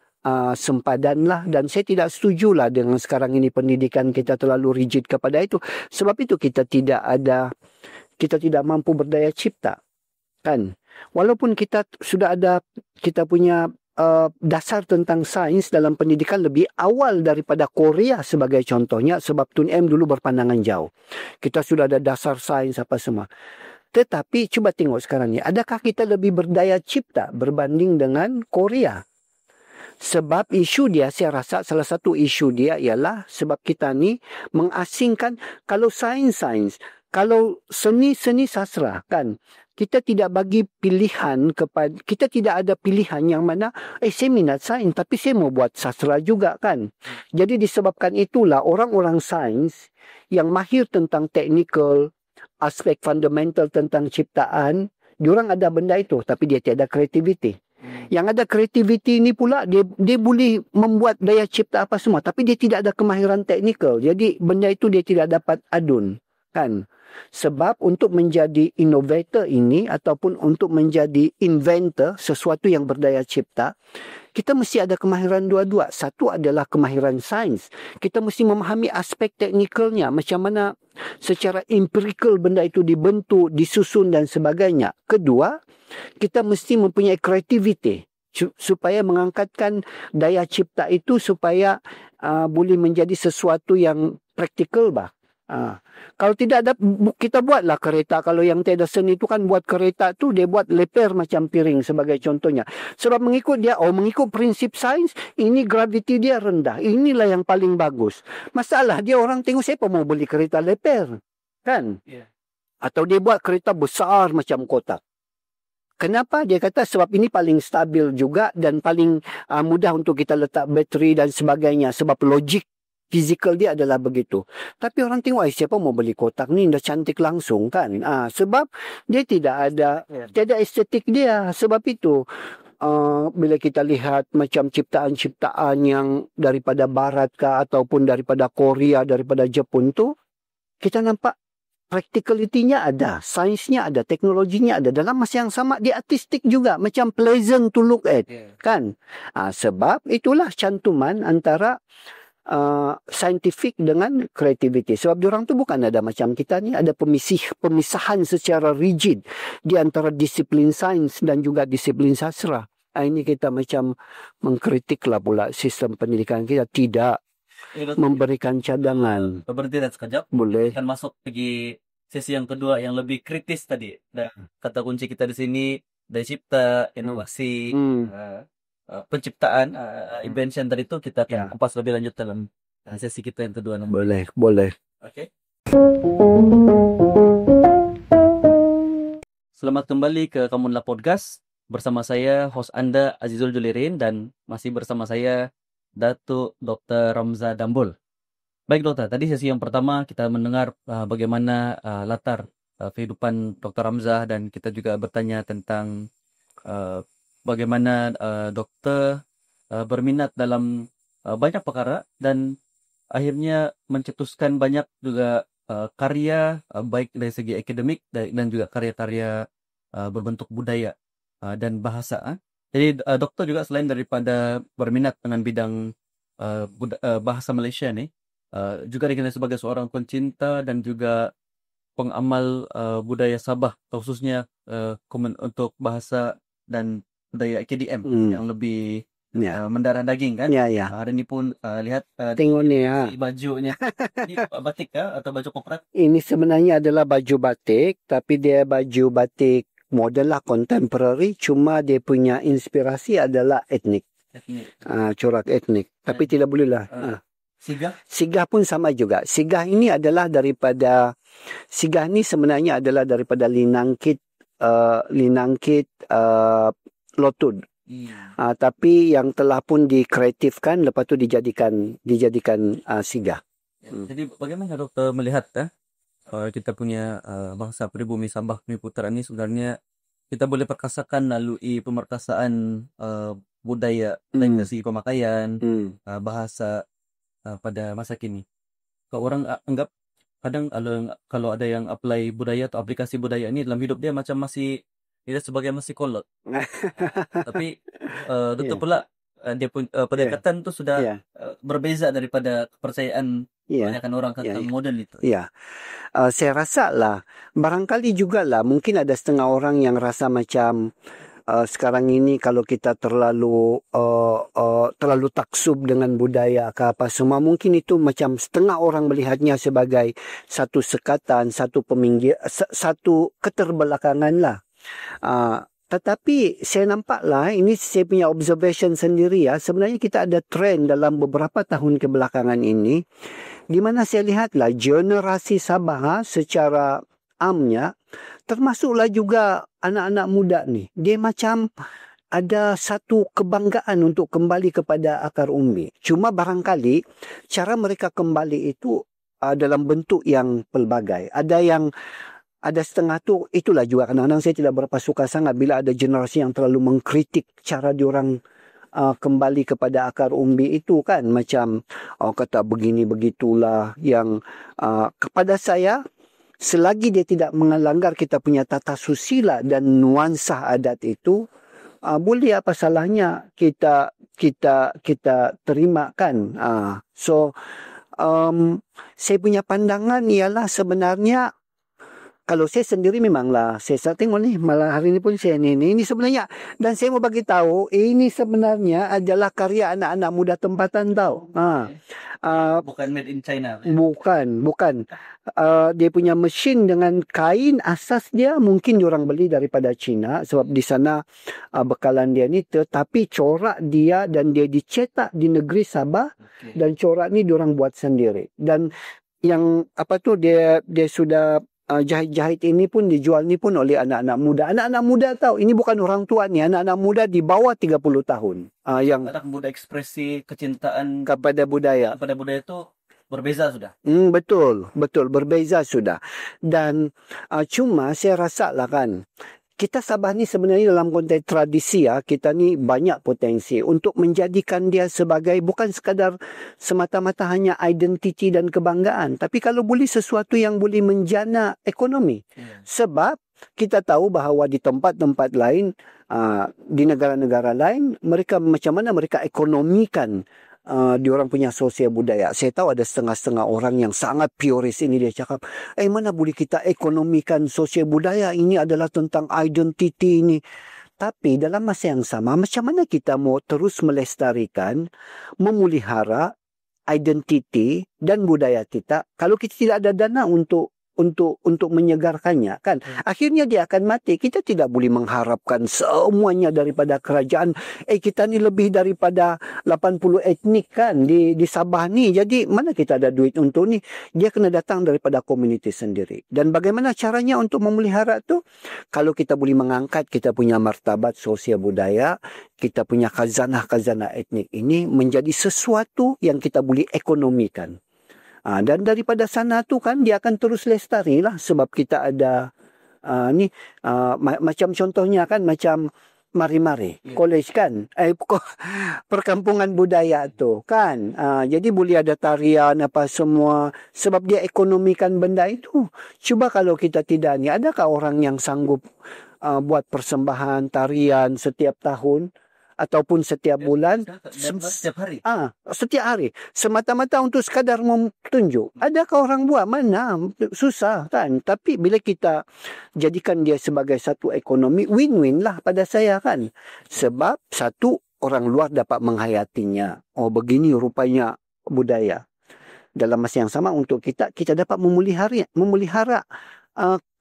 B: sempadan lah, dan saya tidak setuju lah dengan sekarang ini pendidikan kita terlalu rigid kepada itu. Sebab itu kita tidak mampu berdaya cipta. Kan? Walaupun kita sudah ada kita punya dasar tentang sains dalam pendidikan lebih awal daripada Korea sebagai contohnya, sebab Tun M dulu berpandangan jauh. Kita sudah ada dasar sains apa semua. Tetapi cuba tengok sekarang ni, adakah kita lebih berdaya cipta berbanding dengan Korea? Sebab isu dia, saya rasa salah satu isu dia ialah sebab kita ni mengasingkan, kalau sains-sains, kalau seni-seni sastra kan, kita tidak bagi pilihan kepada, kita tidak ada pilihan yang mana, saya minat sains tapi saya mau buat sastra juga kan. Jadi disebabkan itulah orang-orang sains yang mahir tentang teknikal, aspek fundamental tentang ciptaan, diorang ada benda itu tapi dia tiada kreativiti. Yang ada kreativiti ni pula dia boleh membuat daya cipta apa semua tapi dia tidak ada kemahiran teknikal. Jadi benda itu dia tidak dapat adun kan. Sebab untuk menjadi innovator ini ataupun untuk menjadi inventor, sesuatu yang berdaya cipta, kita mesti ada kemahiran dua-dua. Satu adalah kemahiran sains. Kita mesti memahami aspek teknikalnya, macam mana secara empirikal benda itu dibentuk, disusun dan sebagainya. Kedua, kita mesti mempunyai kreativiti supaya mengangkatkan daya cipta itu supaya boleh menjadi sesuatu yang praktikal bah. Kalau tidak ada, kita buatlah kereta. Kalau yang tiada seni itu kan buat kereta tu dia buat leper macam piring sebagai contohnya. Sebab mengikut dia, mengikut prinsip sains, ini graviti dia rendah. Inilah yang paling bagus. Masalah dia orang tengok, siapa mau beli kereta leper? Kan? Yeah. Atau dia buat kereta besar macam kotak. Kenapa? Dia kata sebab ini paling stabil juga dan paling mudah untuk kita letak bateri dan sebagainya. Sebab logik fizikal dia adalah begitu. Tapi orang tengok, siapa mau beli kotak ni, dah cantik langsung kan. Sebab dia tidak ada estetik dia. Sebab itu bila kita lihat macam ciptaan-ciptaan yang daripada Barat kah ataupun daripada Korea, daripada Jepun tu, kita nampak practicality-nya ada, sainsnya ada, teknologinya ada. Dalam masa yang sama dia artistik juga, macam pleasant to look at kan. Sebab itulah cantuman antara scientific dengan creativity. Sebab diorang tu bukan ada macam kita ni, ada pemisahan secara rigid di antara disiplin sains dan juga disiplin sastra. Ini kita macam mengkritiklah pula sistem pendidikan kita, tidak memberikan cadangan.
A: Berhenti dan sekejap.
B: Boleh.
A: Akan masuk pergi sesi yang kedua yang lebih kritis tadi. Dan kata kunci kita di sini daya cipta, inovasi, penciptaan, invention tadi itu kita akan kupas lebih lanjut dalam sesi kita yang kedua.
B: Boleh.
A: Okay. Selamat kembali ke Kamunlah Podcast. Bersama saya, host anda Azizul Julirin, dan masih bersama saya Datuk Dr. Ramza Dambul. Baik dokter, tadi sesi yang pertama kita mendengar bagaimana latar kehidupan Dr. Ramza, dan kita juga bertanya tentang bagaimana dokter berminat dalam banyak perkara dan akhirnya mencetuskan banyak juga karya baik dari segi akademik dan juga karya-karya berbentuk budaya dan bahasa. Jadi dokter juga selain daripada berminat dengan bidang bahasa Malaysia ni, juga dikenal sebagai seorang pencinta dan juga pengamal budaya Sabah, khususnya untuk bahasa dan budaya KDM yang lebih mendarah daging kan. Hari ni pun lihat
B: tengok ni
A: bajunya. Ini batik atau baju kokrat?
B: Ini sebenarnya adalah baju batik, tapi dia baju batik model lah, contemporary, cuma dia punya inspirasi adalah etnik. Corak etnik. Tapi tidak boleh lah. Sigah pun sama juga. Sigah ini adalah daripada, sigah ni sebenarnya adalah daripada linangkit lotud. Tapi yang telah pun dikreatifkan, lepas tu dijadikan sigah.
A: Jadi bagaimana dokter melihat kita punya bangsa pribumi Sabah Bumi Putra ini sebenarnya kita boleh perkasakan melalui pemerkasaan budaya dari segi pemakaian, bahasa pada masa kini. Kalau orang anggap kadang kalau ada yang apply budaya atau aplikasi budaya ini dalam hidup dia macam masih sebagai masih kolot. Tapi dokter pula dia pun pendekatan tu sudah berbeza daripada kepercayaan kebanyakan orang tentang modern itu.
B: Saya rasa lah barangkali jugalah mungkin ada setengah orang yang rasa macam sekarang ini kalau kita terlalu taksub dengan budaya ke apa semua, mungkin itu macam setengah orang melihatnya sebagai satu sekatan, satu keterbelakangan lah. Tetapi saya nampaklah, ini saya punya observation sendiri ya, sebenarnya kita ada trend dalam beberapa tahun kebelakangan ini, di mana saya lihatlah generasi Sabah secara amnya, termasuklah juga anak-anak muda ni, dia macam ada satu kebanggaan untuk kembali kepada akar umbi. Cuma barangkali cara mereka kembali itu dalam bentuk yang pelbagai. Ada setengah tu, itulah juga kadang-kadang saya tidak berapa suka sangat bila ada generasi yang terlalu mengkritik cara diorang kembali kepada akar umbi itu kan. Macam kata begini begitulah, yang kepada saya, selagi dia tidak melanggar kita punya tata susila dan nuansa adat itu, boleh apa salahnya kita terima kan. Saya punya pandangan ialah sebenarnya, kalau saya sendiri memanglah, saya tengok ni, malah hari ni pun saya ini sebenarnya, dan saya mau bagi tahu, ini sebenarnya adalah karya anak-anak muda tempatan tau.
A: Bukan made in China.
B: Bukan. Dia punya mesin dengan kain, asas dia mungkin diorang beli daripada China, sebab di sana bekalan dia ni, tetapi corak dia dan dia dicetak di negeri Sabah, dan corak ni diorang buat sendiri. Dan yang dia sudah jahit-jahit ini pun dijual ni pun oleh anak-anak muda. Anak-anak muda tahu, ini bukan orang tua ni, anak-anak muda di bawah 30 tahun. Yang
A: anak muda ekspresi kecintaan
B: kepada budaya.
A: Kepada budaya itu berbeza sudah.
B: Betul, berbeza sudah. Dan cuma saya rasa lah kan, kita Sabah ni sebenarnya dalam konteks tradisi kita ni banyak potensi untuk menjadikan dia sebagai bukan sekadar semata-mata hanya identiti dan kebanggaan, tapi kalau boleh sesuatu yang boleh menjana ekonomi. Sebab kita tahu bahawa di tempat-tempat lain, di negara-negara lain, mereka macam mana mereka ekonomikan diorang punya sosial budaya. Saya tahu ada setengah-setengah orang yang sangat puris ini, dia cakap, mana boleh kita ekonomikan sosial budaya, ini adalah tentang identiti ini. Tapi dalam masa yang sama, macam mana kita mau terus melestarikan, memelihara identiti dan budaya kita kalau kita tidak ada dana untuk menyegarkannya kan. Akhirnya dia akan mati. Kita tidak boleh mengharapkan semuanya daripada kerajaan. Kita ni lebih daripada 80 etnik kan di Sabah ni. Jadi mana kita ada duit untuk ni? Dia kena datang daripada komuniti sendiri. Dan bagaimana caranya untuk memelihara tu? Kalau kita boleh mengangkat kita punya martabat sosial budaya, kita punya khazanah-khazanah etnik ini menjadi sesuatu yang kita boleh ekonomikan. Dan daripada sana tu kan dia akan terus lestari lah, sebab kita ada macam contohnya kan, macam Mari-Mari college kan, perkampungan budaya tu kan. Jadi boleh ada tarian apa semua, sebab dia ekonomikan benda itu. Cuba kalau kita tidak ni, adakah orang yang sanggup buat persembahan tarian setiap tahun ataupun setiap bulan,
A: setiap hari.
B: Setiap hari, semata-mata untuk sekadar tunjuk. Adakah orang buat? Mana? Susah kan. Tapi bila kita jadikan dia sebagai satu ekonomi, win-win lah pada saya kan. Sebab satu, orang luar dapat menghayatinya. Begini rupanya budaya. Dalam masa yang sama untuk kita dapat memelihara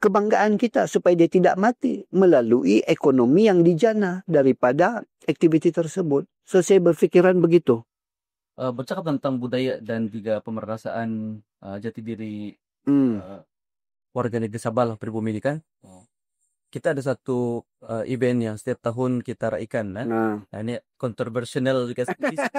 B: kebanggaan kita supaya dia tidak mati melalui ekonomi yang dijana daripada aktiviti tersebut. So saya berfikiran begitu.
A: Bercakap tentang budaya dan juga pemerasan jati diri warga negeri Sabah pribumi ini kan. Kita ada satu event yang setiap tahun kita raikan. Ini kontroversial juga sedikit.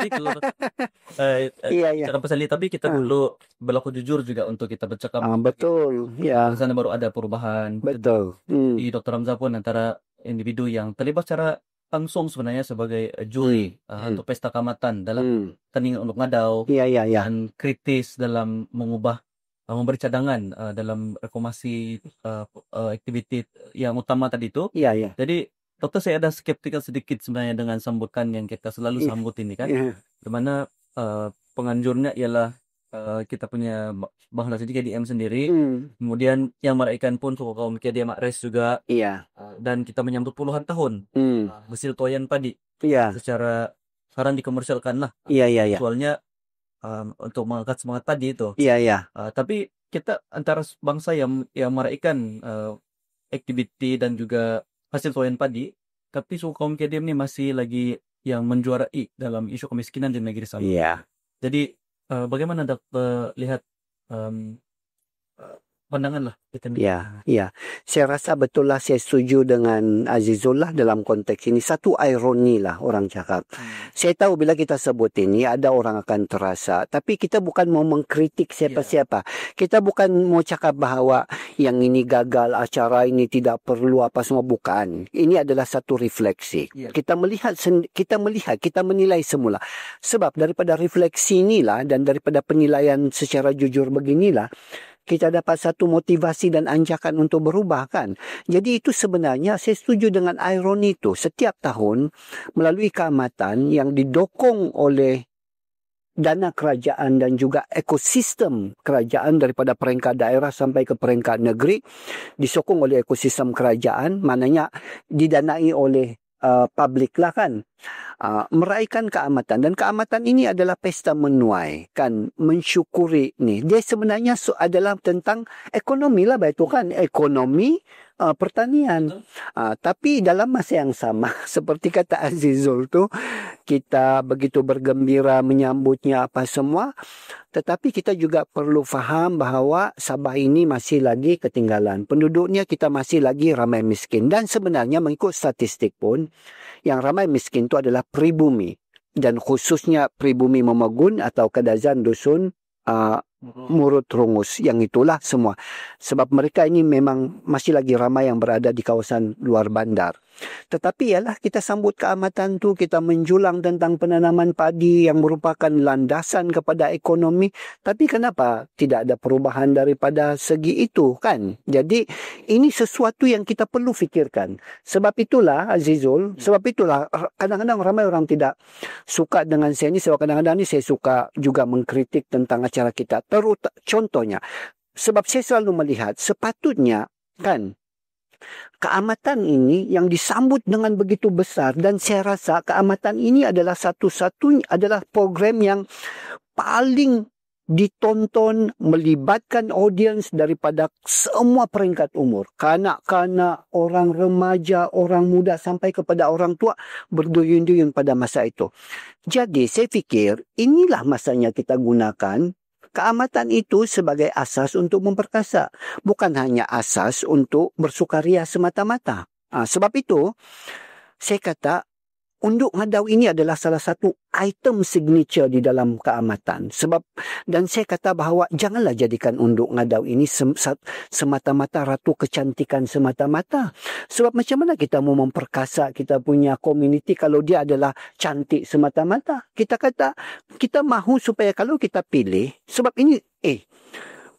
A: Cara pasal ini, tapi kita perlu berlaku jujur juga untuk kita bercakap.
B: Betul. Ya.
A: Di sana baru ada perubahan.
B: Betul.
A: Di Dr. Hamzah pun antara individu yang terlibat secara langsung sebenarnya sebagai juri untuk pesta kamatan dalam tandingan untuk ngadau. Dan kritis dalam memberi cadangan dalam rekomasi aktiviti yang utama tadi itu. Jadi dokter, saya ada skeptikal sedikit sebenarnya dengan sambutan yang kita selalu sambut ini kan. Di mana penganjurnya ialah kita punya bangsa sendiri KDM sendiri.
B: Hmm.
A: Kemudian yang meraihkan pun suku kaum KDM Akres juga.
B: Iya.
A: Dan kita menyambut puluhan tahun
B: Hmm.
A: hasil tuayan padi
B: Iya.
A: secara sekarang dikomersialkan lah.
B: Iya.
A: Soalnya untuk mengangkat semangat padi itu.
B: Iya.
A: Tapi kita antara bangsa yang meraihkan aktiviti dan juga hasil tuayan padi, tapi suku kaum KDM ini masih lagi yang menjuarai dalam isu kemiskinan di negeri Sabah.
B: Iya.
A: Jadi bagaimana Anda lihat pandangan lah kita ini?
B: Ya. Saya rasa betul lah, saya setuju dengan Azizullah dalam konteks ini. Satu ironi lah orang cakap. Saya tahu bila kita sebut ini ada orang akan terasa, tapi kita bukan mau mengkritik siapa-siapa. Kita bukan mau cakap bahawa yang ini gagal, acara ini tidak perlu apa semua, bukan. Ini adalah satu refleksi. Kita melihat, kita menilai semula. Sebab daripada refleksi inilah dan daripada penilaian secara jujur beginilah kita dapat satu motivasi dan anjakan untuk berubah, kan. Jadi itu sebenarnya saya setuju dengan ironi itu. Setiap tahun melalui keamatan yang didokong oleh dana kerajaan dan juga ekosistem kerajaan daripada peringkat daerah sampai ke peringkat negeri, disokong oleh ekosistem kerajaan, maknanya didanai oleh publik lah, kan. Meraihkan keamatan, dan keamatan ini adalah pesta menuai, kan, mensyukuri ni. Dia sebenarnya adalah tentang ekonomi lah, itu kan, ekonomi pertanian. Tapi dalam masa yang sama, seperti kata Azizul tu, kita begitu bergembira menyambutnya apa semua, tetapi kita juga perlu faham bahawa Sabah ini masih lagi ketinggalan. Penduduknya kita masih lagi ramai miskin. Dan sebenarnya mengikut statistik pun, yang ramai miskin itu adalah pribumi. Dan khususnya pribumi Memegun atau Kadazan Dusun Murut Rungus. Yang itulah semua. Sebab mereka ini memang masih lagi ramai yang berada di kawasan luar bandar. Tetapi ialah kita sambut keamatan tu, kita menjulang tentang penanaman padi yang merupakan landasan kepada ekonomi. Tapi kenapa tidak ada perubahan daripada segi itu, kan? Jadi ini sesuatu yang kita perlu fikirkan. Sebab itulah Azizul, kadang-kadang ramai orang tidak suka dengan saya ni. Sebab kadang-kadang ni saya suka juga mengkritik tentang acara kita. Contohnya, sebab saya selalu melihat sepatutnya, kan, keamatan ini yang disambut dengan begitu besar, dan saya rasa keamatan ini adalah satu-satunya, adalah program yang paling ditonton, melibatkan audiens daripada semua peringkat umur. Kanak-kanak, orang remaja, orang muda sampai kepada orang tua berduyun-duyun pada masa itu. Jadi saya fikir inilah masanya kita gunakan keamatan itu sebagai asas untuk memperkasa. Bukan hanya asas untuk bersukaria semata-mata. Sebab itu, saya kata, unduk ngadau ini adalah salah satu item signature di dalam keamatan. Dan saya kata bahawa janganlah jadikan unduk ngadau ini semata-mata ratu kecantikan semata-mata. Sebab macam mana kita mau memperkasa kita punya community kalau dia adalah cantik semata-mata? Kita kata, kita mahu supaya kalau kita pilih, sebab ini,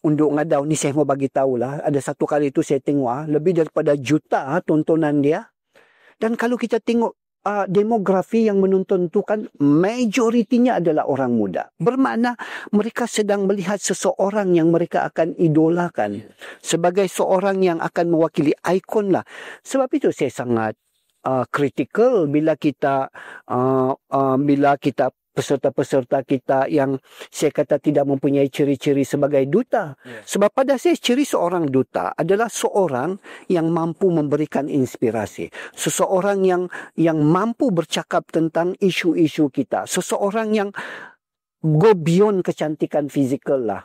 B: unduk ngadau ni saya mau bagi tahulah, ada satu kali itu saya tengok lebih daripada juta tontonan dia. Dan kalau kita tengok demografi yang menonton itu, kan, majoritinya adalah orang muda. Bermakna mereka sedang melihat seseorang yang mereka akan idolakan sebagai seorang yang akan mewakili ikon lah. Sebab itu saya sangat kritikal bila kita peserta-peserta kita yang saya kata tidak mempunyai ciri-ciri sebagai duta. Sebab pada saya ciri seorang duta adalah seorang yang mampu memberikan inspirasi. Seseorang yang mampu bercakap tentang isu-isu kita. Seseorang yang go beyond kecantikan fizikal lah.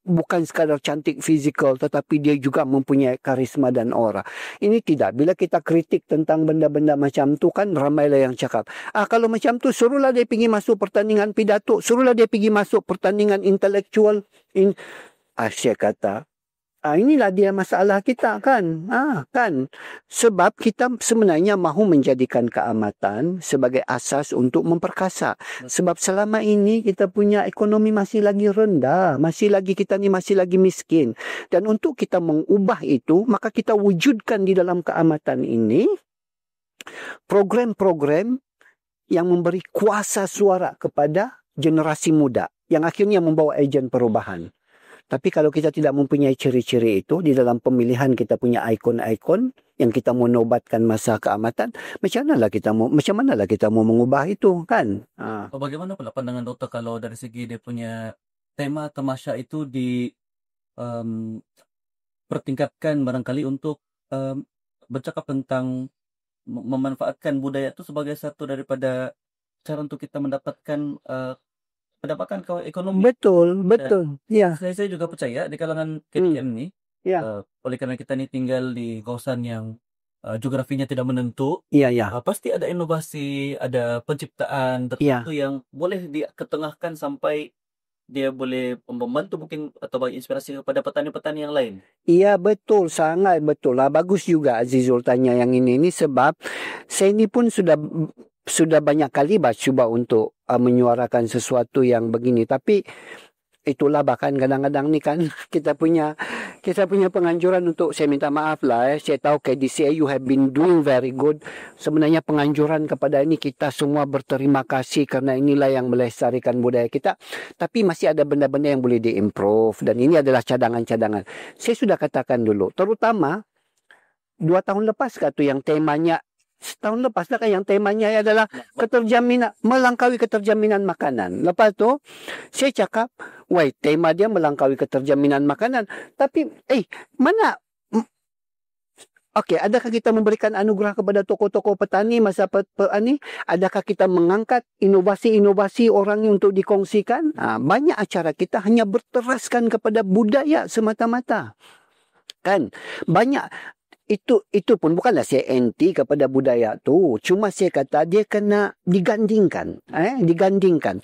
B: Bukan sekadar cantik fizikal, tetapi dia juga mempunyai karisma dan aura. Ini tidak. Bila kita kritik tentang benda-benda macam tu, kan, ramailah yang cakap, kalau macam tu suruhlah dia pergi masuk pertandingan pidato, suruhlah dia pergi masuk pertandingan intelektual. Saya kata, inilah dia masalah kita, kan. Kan. Sebab kita sebenarnya mahu menjadikan keamatan sebagai asas untuk memperkasa. Sebab selama ini kita punya ekonomi masih lagi rendah. Kita ni masih lagi miskin. Dan untuk kita mengubah itu, maka kita wujudkan di dalam keamatan ini program-program yang memberi kuasa suara kepada generasi muda. yang akhirnya membawa agen perubahan. Tapi kalau kita tidak mempunyai ciri-ciri itu di dalam pemilihan, kita punya ikon-ikon yang kita mau nobatkan masa keamatan, macam manalah kita mau mengubah itu kan?
A: Bagaimana pula pandangan doktor kalau dari segi dia punya tema tamasya itu di pertingkatkan barangkali untuk bercakap tentang memanfaatkan budaya itu sebagai satu daripada cara untuk kita mendapatkan pendapatan ekonomi.
B: Betul. Ya.
A: Saya juga percaya di kalangan KTM ni,
B: Ya.
A: oleh kerana kita ni tinggal di kawasan yang geografinya tidak menentu,
B: Ya.
A: pasti ada inovasi, ada penciptaan tertentu yang boleh diketengahkan sampai dia boleh membantu mungkin atau bagi inspirasi kepada petani-petani yang lain.
B: Iya, betul, sangat betul lah. Bagus juga Azizul tanya yang ini sebab saya ni pun sudah banyak kali cuba untuk menyuarakan sesuatu yang begini, tapi itulah bahkan kadang-kadang ni kan kita punya penganjuran untuk, saya minta maaf lah saya tahu KDCA you have been doing very good. Sebenarnya penganjuran kepada ini kita semua berterima kasih karena inilah yang melestarikan budaya kita, tapi masih ada benda-benda yang boleh diimprove dan ini adalah cadangan-cadangan. Saya sudah katakan dulu, terutama 2 tahun lepas tu yang temanya, setahun lepas lah kan yang temanya adalah melangkaui keterjaminan makanan. Lepas tu saya cakap, tema dia melangkaui keterjaminan makanan, tapi mana okey, adakah kita memberikan anugerah kepada tokoh-tokoh petani masa ini? Adakah kita mengangkat inovasi-inovasi orang untuk dikongsikan? Banyak acara kita hanya berteraskan kepada budaya semata-mata. Kan? Banyak. Itu pun bukanlah saya anti kepada budaya tu. Cuma saya kata dia kena digandingkan. Digandingkan.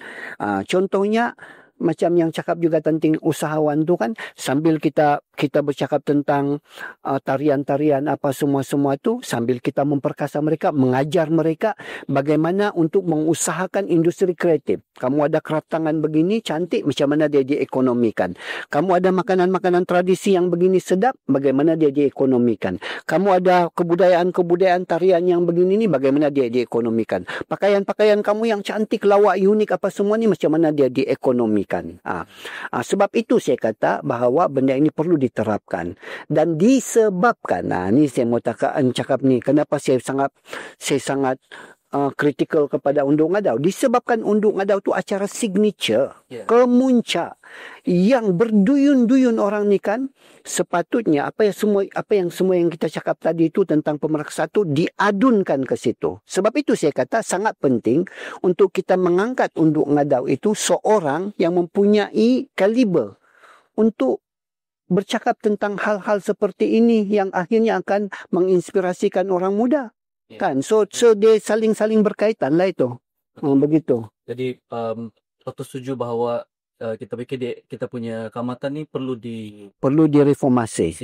B: Contohnya macam yang cakap juga tentang usahawan tu kan, sambil kita bercakap tentang tarian-tarian apa semua tu, sambil kita memperkasa mereka, mengajar mereka bagaimana untuk mengusahakan industri kreatif. Kamu ada craft tangan begini cantik, macam mana dia diekonomikan. Kamu ada makanan-makanan tradisi yang begini sedap, bagaimana dia diekonomikan. Kamu ada kebudayaan tarian yang begini ni, bagaimana dia diekonomikan. Pakaian-pakaian kamu yang cantik, lawak, unik apa semua ni, macam mana dia diekonomikan. Sebab itu saya kata bahawa benda ini perlu diterapkan dan disebabkan, ni saya mau cakap ni kenapa saya sangat kritikal kepada Undung Ngadau, disebabkan Undung Ngadau tu acara signature, kemuncak yang berduyun-duyun orang ni kan, sepatutnya apa yang semua yang kita cakap tadi itu tentang pemerkasa tu diadunkan ke situ. Sebab itu saya kata sangat penting untuk kita mengangkat Undung Ngadau itu seorang yang mempunyai kaliber untuk bercakap tentang hal-hal seperti ini yang akhirnya akan menginspirasikan orang muda. Kan? So dia saling berkaitan lah itu. Begitu.
A: Jadi aku setuju bahawa kita punya kamatan ni perlu
B: direformasi.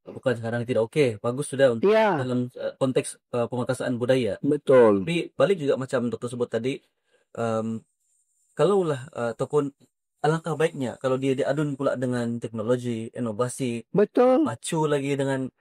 A: Bukan sekarang tidak okey. Bagus sudah untuk dalam konteks pemerkasaan budaya.
B: Betul.
A: Tapi balik juga macam doktor sebut tadi, kalaulah ataupun alangkah baiknya kalau dia diadun pula dengan teknologi, inovasi.
B: Betul.
A: Pacu lagi dengan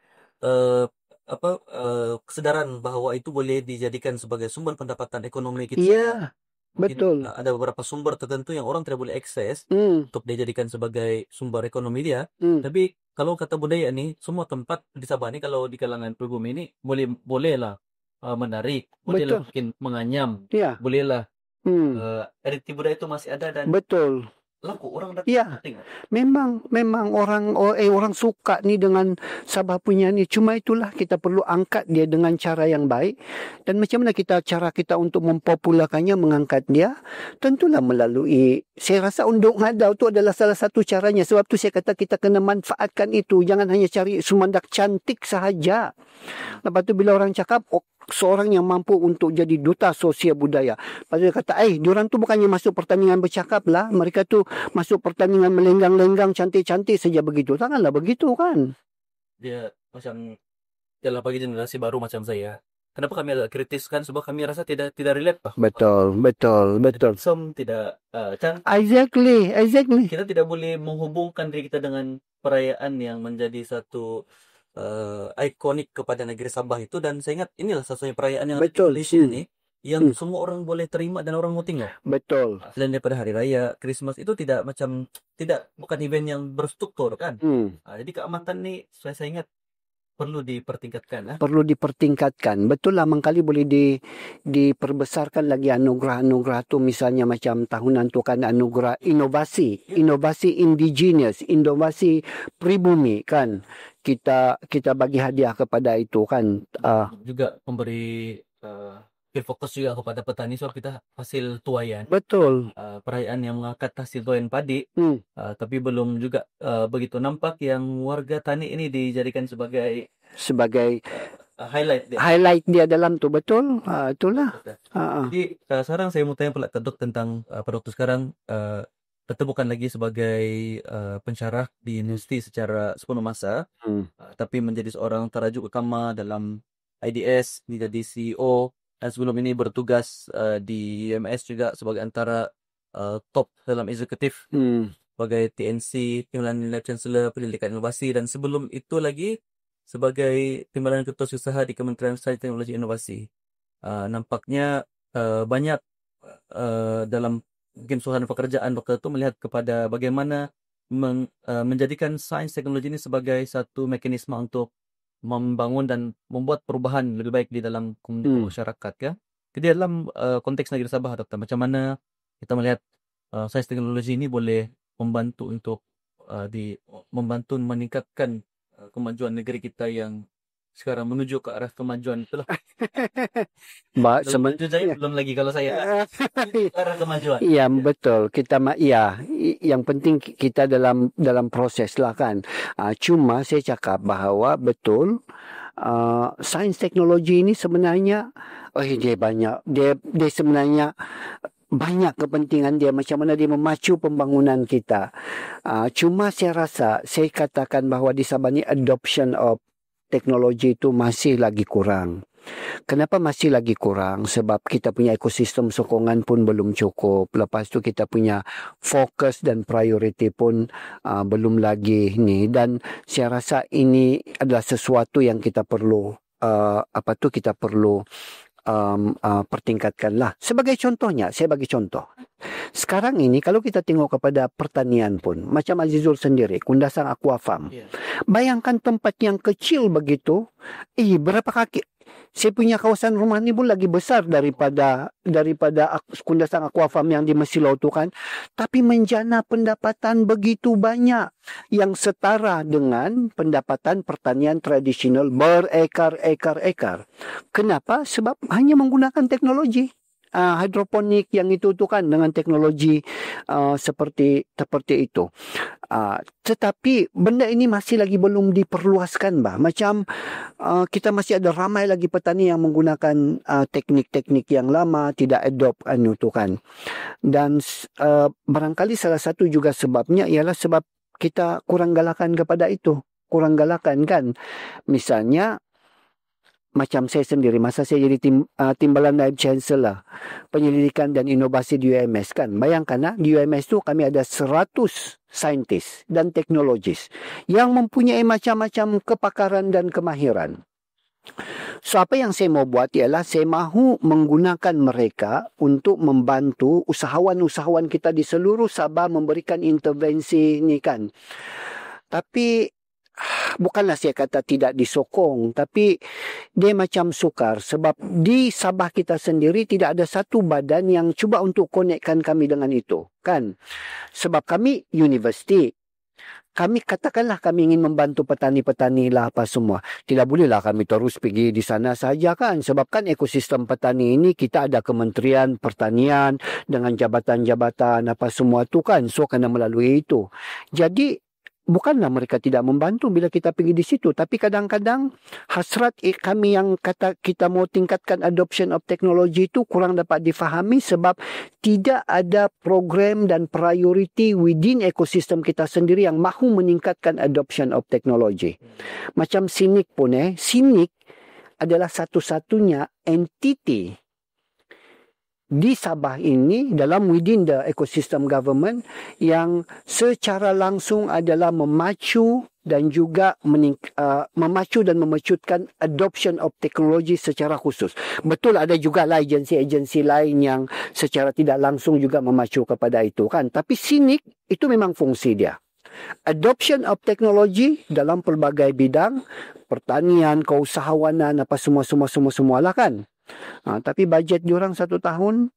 A: kesedaran bahawa itu boleh dijadikan sebagai sumber pendapatan ekonomi kita.
B: Ya, betul.
A: Ada beberapa sumber tertentu yang orang tidak boleh akses untuk dijadikan sebagai sumber ekonomi dia. Tapi kalau kata budaya ni, semua tempat di Sabah ni kalau di kalangan pribumi ni bolehlah menarik, bolehlah mungkin menganyam, bolehlah identiti budaya itu masih ada dan
B: betul.
A: Laku orang dah tengok.
B: Memang orang suka ni dengan Sabah punya ni. Cuma itulah kita perlu angkat dia dengan cara yang baik. Dan macam mana cara kita untuk mempopularkannya, mengangkat dia, tentulah melalui, saya rasa Undung Ngadau tu adalah salah satu caranya. Sebab tu saya kata kita kena manfaatkan itu. Jangan hanya cari sumandak cantik sahaja. Lepas tu bila orang cakap seorang yang mampu untuk jadi duta sosial budaya, lepas tu dia kata diorang tu bukannya masuk pertandingan bercakap lah, mereka tu masuk pertandingan melenggang-lenggang cantik-cantik saja begitu. Janganlah begitu kan.
A: Dia macam dalam bagi generasi baru macam saya, kenapa kami agak kritis kan, sebab kami rasa tidak relate lah.
B: Betul.
A: Tidak
B: exactly.
A: Kita tidak boleh menghubungkan diri kita dengan perayaan yang menjadi satu ikonik kepada negeri Sabah itu. Dan saya ingat inilah satu-satunya perayaan yang
B: betul
A: di Malaysia ni yang semua orang boleh terima dan orang mau tengok.
B: Betul.
A: Selain daripada hari raya, Christmas itu bukan event yang berstruktur kan. Jadi keamatan ni saya ingat perlu dipertingkatkan.
B: Perlu dipertingkatkan. Betul lah, mengkali boleh diperbesarkan lagi anugerah-anugerah tu, misalnya macam tahunan tu kan anugerah inovasi indigenous, inovasi pribumi kan. Kita bagi hadiah kepada itu kan.
A: Juga memberi fokus juga kepada petani sebab kita hasil tuaian.
B: Betul.
A: Perayaan yang mengangkat hasil tuaian padi, tapi belum juga begitu nampak yang warga tani ini dijadikan sebagai
B: highlight dia dalam tu. Betul. Itulah.
A: Jadi sekarang saya mau tanya pula ke Dok tentang Pak Dokter sekarang bukan lagi sebagai pensyarah di universiti secara sepenuh masa, tapi menjadi seorang terajuk utama dalam IDS, menjadi CEO, dan sebelum ini bertugas di UMS juga sebagai antara top dalam eksekutif sebagai TNC, Timbalan Lab Chancellor Pendidikan Inovasi, dan sebelum itu lagi sebagai Timbalan Ketua Usaha di Kementerian Sains Teknologi Inovasi. Nampaknya banyak dalam mungkin suasana pekerjaan waktu itu melihat kepada bagaimana menjadikan sains teknologi ini sebagai satu mekanisme untuk membangun dan membuat perubahan lebih baik di dalam komunitas masyarakat ya. Jadi dalam konteks negeri Sabah, Dokter, macam mana kita melihat sains teknologi ini boleh membantu untuk membantu meningkatkan kemajuan negeri kita yang sekarang menuju ke arah kemajuan itulah. Sebenarnya belum lagi kalau saya ke arah kemajuan.
B: Iya, betul. Yang penting kita dalam proses lah kan. Cuma saya cakap bahawa betul sains teknologi ini sebenarnya dia sebenarnya banyak kepentingan dia, macam mana dia memacu pembangunan kita. Cuma saya katakan bahawa di Sabah ni adoption of teknologi itu masih lagi kurang. Kenapa masih lagi kurang? Sebab kita punya ekosistem sokongan pun belum cukup. Lepas tu kita punya fokus dan priority pun belum lagi ni. Dan saya rasa ini adalah sesuatu yang kita perlu pertingkatkan lah. Sebagai contohnya, saya bagi contoh. Sekarang ini kalau kita tengok kepada pertanian pun, macam Azizul sendiri, Kundasang Aqua Farm. Bayangkan tempat yang kecil begitu, berapa kaki? Saya punya kawasan rumah ni pun lagi besar daripada Kundasang Aqua Farm yang di Mesilau tu kan. Tapi menjana pendapatan begitu banyak yang setara dengan pendapatan pertanian tradisional berekar-ekar. Kenapa? Sebab hanya menggunakan teknologi hidroponik yang itu tu kan, dengan teknologi seperti itu. Tetapi benda ini masih lagi belum diperluaskan bah. Macam kita masih ada ramai lagi petani yang menggunakan teknik-teknik yang lama, tidak adopt tu kan. Dan barangkali salah satu juga sebabnya ialah sebab kita kurang galakan kepada itu. Kurang galakan kan. Misalnya macam saya sendiri, masa saya jadi Timbalan Naib Chancellor Penyelidikan dan Inovasi di UMS kan. Bayangkan di UMS tu kami ada 100 saintis dan teknologis yang mempunyai macam-macam kepakaran dan kemahiran. So apa yang saya mau buat ialah saya mahu menggunakan mereka untuk membantu usahawan-usahawan kita di seluruh Sabah memberikan intervensi ni kan. Tapi bukanlah saya kata tidak disokong, tapi dia macam sukar sebab di Sabah kita sendiri tidak ada satu badan yang cuba untuk konekkan kami dengan itu kan. Sebab kami universiti, kami katakanlah kami ingin membantu petani-petani lah apa semua. Tidak bolehlah kami terus pergi di sana saja kan. Sebab kan ekosistem petani ini kita ada Kementerian Pertanian dengan jabatan-jabatan apa semua tu kan. So kena melalui itu. Jadi bukanlah mereka tidak membantu bila kita pergi di situ, tapi kadang-kadang hasrat kami yang kata kita mau tingkatkan adoption of teknologi itu kurang dapat difahami sebab tidak ada program dan priority within ekosistem kita sendiri yang mahu meningkatkan adoption of teknologi. Macam SINIK pun SINIK adalah satu-satunya entiti di Sabah ini dalam within the ecosystem government yang secara langsung adalah memacu dan juga memacu dan memecutkan adoption of teknologi secara khusus. Betul ada juga lah agensi-agensi lain yang secara tidak langsung juga memacu kepada itu kan. Tapi SINIC itu memang fungsi dia. Adoption of teknologi dalam pelbagai bidang, pertanian, keusahawanan, apa semua lah kan. Tapi bajet diorang 1 tahun,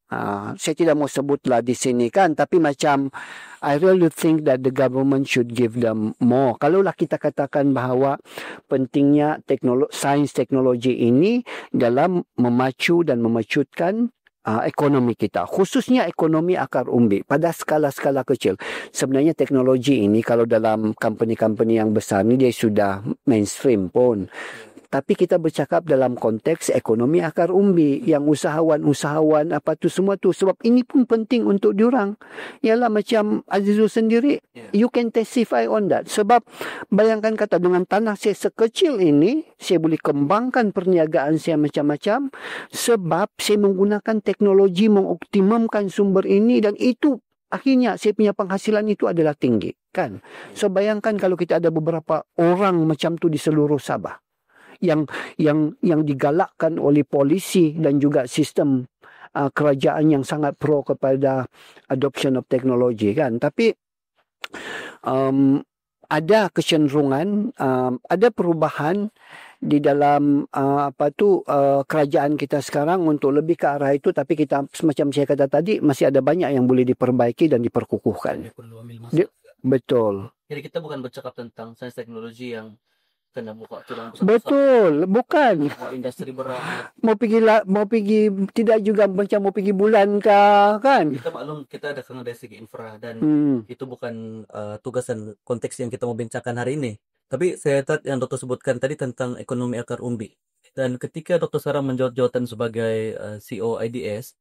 B: saya tidak mau sebutlah di sini kan, tapi macam I really think that the government should give them more. Kalaulah kita katakan bahawa pentingnya sains teknologi ini dalam memacu dan memecutkan ekonomi kita, khususnya ekonomi akar umbi pada skala-skala kecil. Sebenarnya teknologi ini kalau dalam company-company yang besar ni dia sudah mainstream pun. Tapi kita bercakap dalam konteks ekonomi akar umbi yang usahawan-usahawan apa tu semua tu, sebab ini pun penting untuk diorang. Ialah macam Azizul sendiri, you can testify on that. Sebab bayangkan kata dengan tanah saya sekecil ini, saya boleh kembangkan perniagaan saya macam-macam sebab saya menggunakan teknologi mengoptimumkan sumber ini, dan itu akhirnya saya punya penghasilan itu adalah tinggi kan. So bayangkan kalau kita ada beberapa orang macam tu di seluruh Sabah yang digalakkan oleh polisi dan juga sistem kerajaan yang sangat pro kepada adoption of teknologi kan. Tapi ada kecenderungan, ada perubahan di dalam kerajaan kita sekarang untuk lebih ke arah itu, tapi kita semacam saya kata tadi masih ada banyak yang boleh diperbaiki dan diperkukuhkan. Betul.
A: Jadi kita bukan bercakap tentang sains teknologi yang kena buka tulang besar.
B: Betul, bukan.
A: Industri berat.
B: Mau pergi tidak juga macam mau pergi bulan kah kan?
A: Kita maklum kita ada dari segi infra dan itu bukan tugas dan konteks yang kita mau bincangkan hari ini. Tapi saya lihat yang Doktor sebutkan tadi tentang ekonomi akar umbi. Dan ketika Doktor Sarah menjawab jawatan sebagai CEO IDS,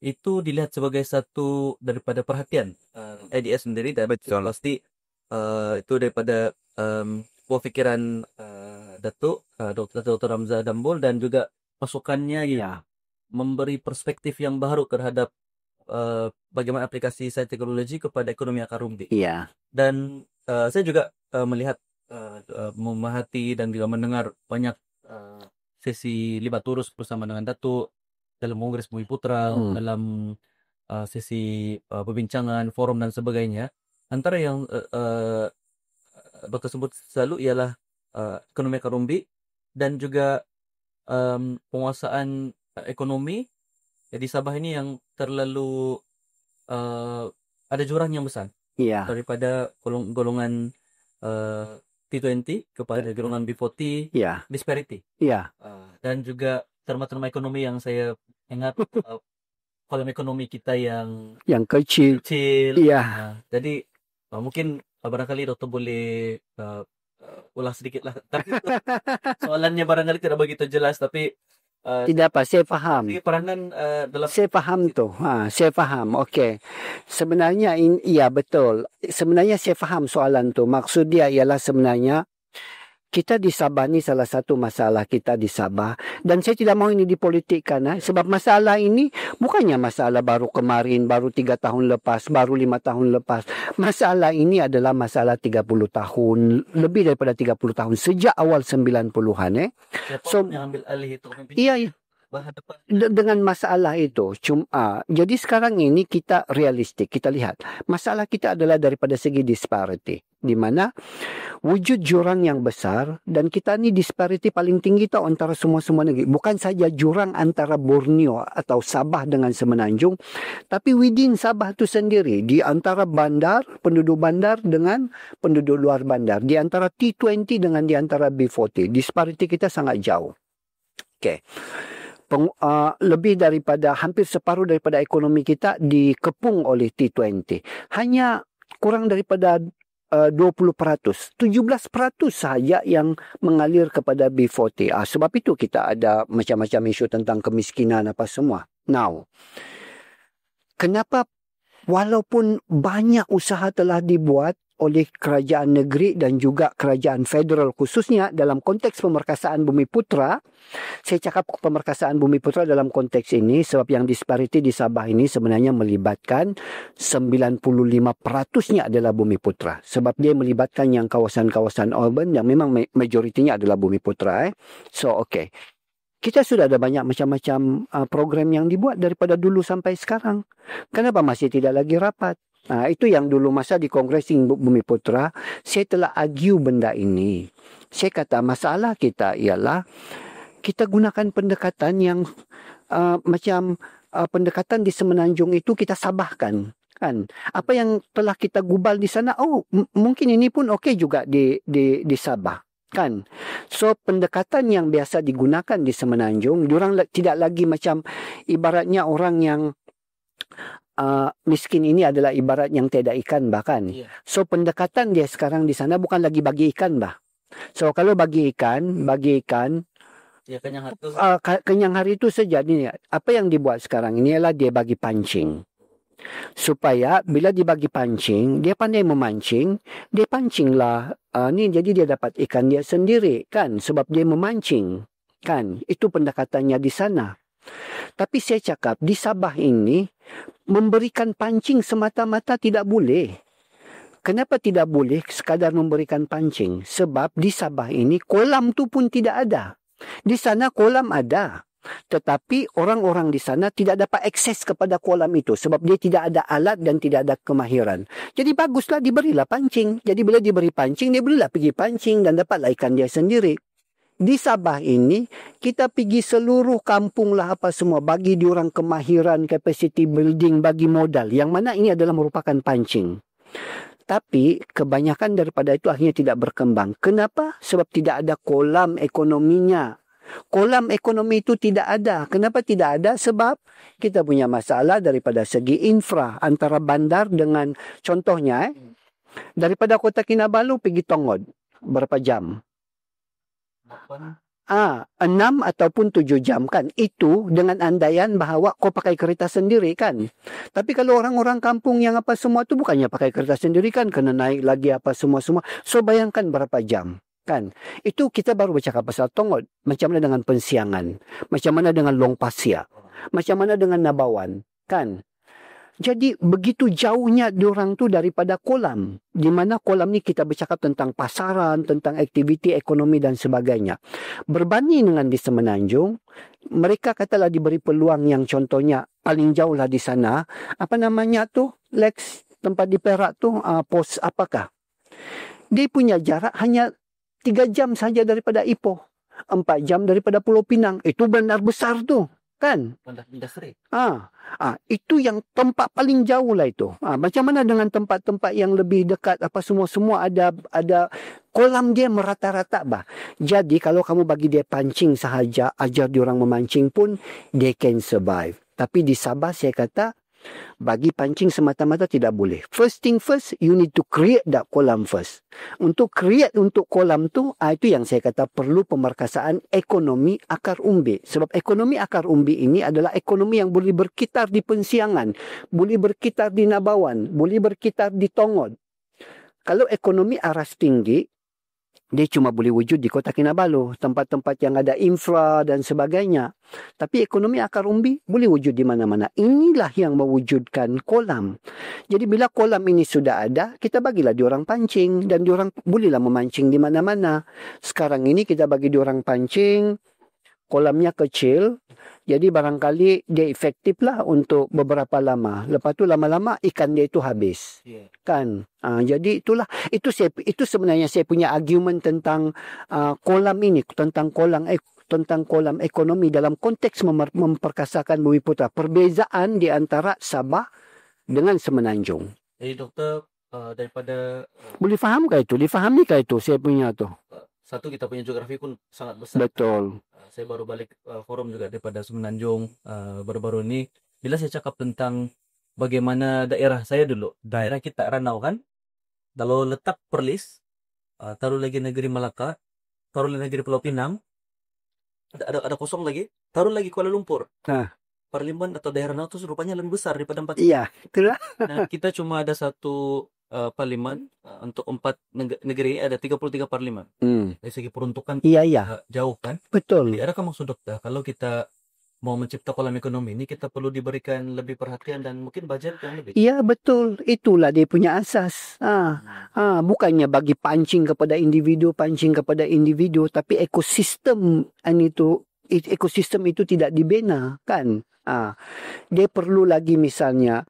A: itu dilihat sebagai satu daripada perhatian IDS sendiri, dan pasti itu daripada pikiran Datuk Dr. Ramza Dambul dan juga masukannya memberi perspektif yang baru terhadap bagaimana aplikasi sains teknologi kepada ekonomi akar umbi. Dan saya juga melihat memahati dan juga mendengar banyak sesi libat turus bersama dengan Datuk dalam Kongres Bumi Putra, dalam sesi perbincangan, forum dan sebagainya. Antara yang Doktor sebut selalu ialah ekonomi akar umbi dan juga penguasaan ekonomi di Sabah ini yang terlalu ada jurang yang besar daripada golongan T20 kepada golongan B40, disparity. Dan juga terma-terma ekonomi yang saya ingat kolom ekonomi kita yang
B: kecil.
A: Jadi mungkin barangkali Doktor boleh ulas sedikit lah. Tapi soalannya barangkali tidak begitu jelas, tapi
B: tidak apa, saya faham.
A: Peranan dalam
B: saya faham tu. Saya faham. Okey. Sebenarnya betul. Sebenarnya saya faham soalan tu. Maksud dia ialah sebenarnya kita di Sabah ni salah satu masalah kita di Sabah, dan saya tidak mahu ini dipolitikkan sebab masalah ini bukannya masalah baru kemarin, baru 3 tahun lepas, baru 5 tahun lepas. Masalah ini adalah masalah 30 tahun, lebih daripada 30 tahun sejak awal 90-an
A: So yang ambil alih itu
B: dengan masalah itu. Jadi sekarang ini kita realistik, kita lihat masalah kita adalah daripada segi disparity, di mana wujud jurang yang besar, dan kita ni disparity paling tinggi tau antara semua-semua negeri. Bukan saja jurang antara Borneo atau Sabah dengan Semenanjung, tapi within Sabah tu sendiri, di antara bandar, penduduk bandar dengan penduduk luar bandar, di antara T20 dengan di antara B40, disparity kita sangat jauh. Okey. Lebih daripada hampir separuh daripada ekonomi kita dikepung oleh T20. Hanya kurang daripada 20%, 17% sahaja yang mengalir kepada B40. Sebab itu kita ada macam-macam isu tentang kemiskinan apa semua. Now, kenapa walaupun banyak usaha telah dibuat, oleh kerajaan negeri dan juga kerajaan federal, khususnya dalam konteks pemerkasaan Bumiputera. Saya cakap pemerkasaan Bumiputera dalam konteks ini sebab yang disparity di Sabah ini sebenarnya melibatkan 95%-nya adalah Bumiputera. Sebab dia melibatkan yang kawasan-kawasan urban yang memang majoritinya adalah Bumiputera. So, okay. Kita sudah ada banyak macam-macam program yang dibuat daripada dulu sampai sekarang. Kenapa masih tidak lagi rapat? Itu yang dulu masa di Kongres Bumiputera, saya telah argue benda ini. Saya kata masalah kita ialah kita gunakan pendekatan yang macam pendekatan di Semenanjung itu kita sabahkan. Kan? Apa yang telah kita gubal di sana, mungkin ini pun okey juga di Sabah. Kan? So pendekatan yang biasa digunakan di Semenanjung, diorang tidak lagi macam ibaratnya orang yang miskin ini adalah ibarat yang tiada ikan bahkan. Yeah. So pendekatan dia sekarang di sana bukan lagi bagi ikan bah. So kalau bagi ikan ya kenyang hari itu saja ni. Apa yang dibuat sekarang ini adalah dia bagi pancing. Supaya bila dibagi pancing, dia pandai memancing, dia pancinglah ni jadi dia dapat ikan dia sendiri kan sebab dia memancing. Kan? Itu pendekatannya di sana. Tapi saya cakap di Sabah ini memberikan pancing semata-mata tidak boleh. Kenapa tidak boleh sekadar memberikan pancing? Sebab di Sabah ini kolam tu pun tidak ada. Di sana kolam ada. Tetapi orang-orang di sana tidak dapat akses kepada kolam itu. Sebab dia tidak ada alat dan tidak ada kemahiran. Jadi baguslah diberilah pancing. Jadi bila diberi pancing, dia bolehlah pergi pancing dan dapatlah ikan dia sendiri. Di Sabah ini, kita pergi seluruh kampung lah apa semua. Bagi diorang kemahiran, capacity building, bagi modal. Yang mana ini adalah merupakan pancing. Tapi kebanyakan daripada itu akhirnya tidak berkembang. Kenapa? Sebab tidak ada kolam ekonominya. Kolam ekonomi itu tidak ada. Kenapa tidak ada? Sebab kita punya masalah daripada segi infra. Antara bandar dengan contohnya. Daripada Kota Kinabalu pergi Tongod. Berapa jam? 6 ataupun 7 jam kan. Itu dengan andaian bahawa kau pakai kereta sendiri kan. Tapi kalau orang-orang kampung yang apa semua tu bukannya pakai kereta sendiri kan. Kena naik lagi apa semua-semua. So bayangkan berapa jam kan. Itu kita baru bercakap pasal Tongod. Macam mana dengan Pensiangan. Macam mana dengan Long Pasir. Macam mana dengan Nabawan kan. Jadi begitu jauhnya diorang tu daripada kolam. Di mana kolam ni kita bercakap tentang pasaran, tentang aktiviti ekonomi dan sebagainya. Berbanding dengan di Semenanjung, mereka katalah diberi peluang yang contohnya paling jauh lah di sana. Apa namanya tu? Lex, tempat di Perak tu, pos apakah? Dia punya jarak hanya 3 jam saja daripada Ipoh. 4 jam daripada Pulau Pinang. Itu bandar besar tu. Kan?
A: Industri.
B: Itu yang tempat paling jauh lah itu. Macam mana dengan tempat-tempat yang lebih dekat apa semua ada kolam dia merata-rata bah. Jadi kalau kamu bagi dia pancing sahaja, ajar dia orang memancing pun they can survive. Tapi di Sabah saya kata bagi pancing semata-mata tidak boleh. First thing first, you need to create that kolam first. Untuk create untuk kolam tu, itu yang saya kata perlu pemerkasaan ekonomi akar umbi. Sebab ekonomi akar umbi ini adalah ekonomi yang boleh berkitar di Pensiangan, boleh berkitar di Nabawan, boleh berkitar di Tongod. Kalau ekonomi aras tinggi, dia cuma boleh wujud di Kota Kinabalu, tempat-tempat yang ada infra dan sebagainya. Tapi ekonomi akar umbi boleh wujud di mana-mana. Inilah yang mewujudkan kolam. Jadi bila kolam ini sudah ada, kita bagilah diorang pancing dan diorang bolehlah memancing di mana-mana. Sekarang ini kita bagi diorang pancing, kolamnya kecil, jadi barangkali dia efektif lah untuk beberapa lama. Lepas tu lama-lama ikan dia itu habis. Yeah. Kan? Jadi itu sebenarnya saya punya argument tentang kolam ini, tentang kolam ekonomi dalam konteks memperkasakan Bumiputera. Perbezaan di antara Sabah dengan Semenanjung.
A: Jadi doktor daripada
B: boleh fahamkah itu? Difahami kah itu saya punya tu?
A: Satu, kita punya geografi pun sangat besar.
B: Betul.
A: Saya baru balik forum juga daripada Semenanjung baru-baru ini. Bila saya cakap tentang bagaimana daerah saya dulu, daerah kita Ranau kan, kalau letak Perlis, taruh lagi negeri Melaka, taruh lagi negeri Pulau Pinang, ada kosong lagi, taruh lagi Kuala Lumpur. Parlimen atau daerah Ranau itu rupanya lebih besar daripada 4.
B: Iya, itulah.
A: Nah, kita cuma ada satu parlimen untuk 4 negeri ada 33 parlimen. Dari segi peruntukan
B: Iya.
A: jauh kan.
B: Betul.
A: Jadi adakah maksud dokter kalau kita mau mencipta kolam ekonomi ini kita perlu diberikan lebih perhatian dan mungkin budget yang lebih.
B: Iya, betul. Itulah dia punya asas. Bukannya bagi pancing kepada individu, tapi ekosistem itu tidak dibina kan. Dia perlu lagi misalnya,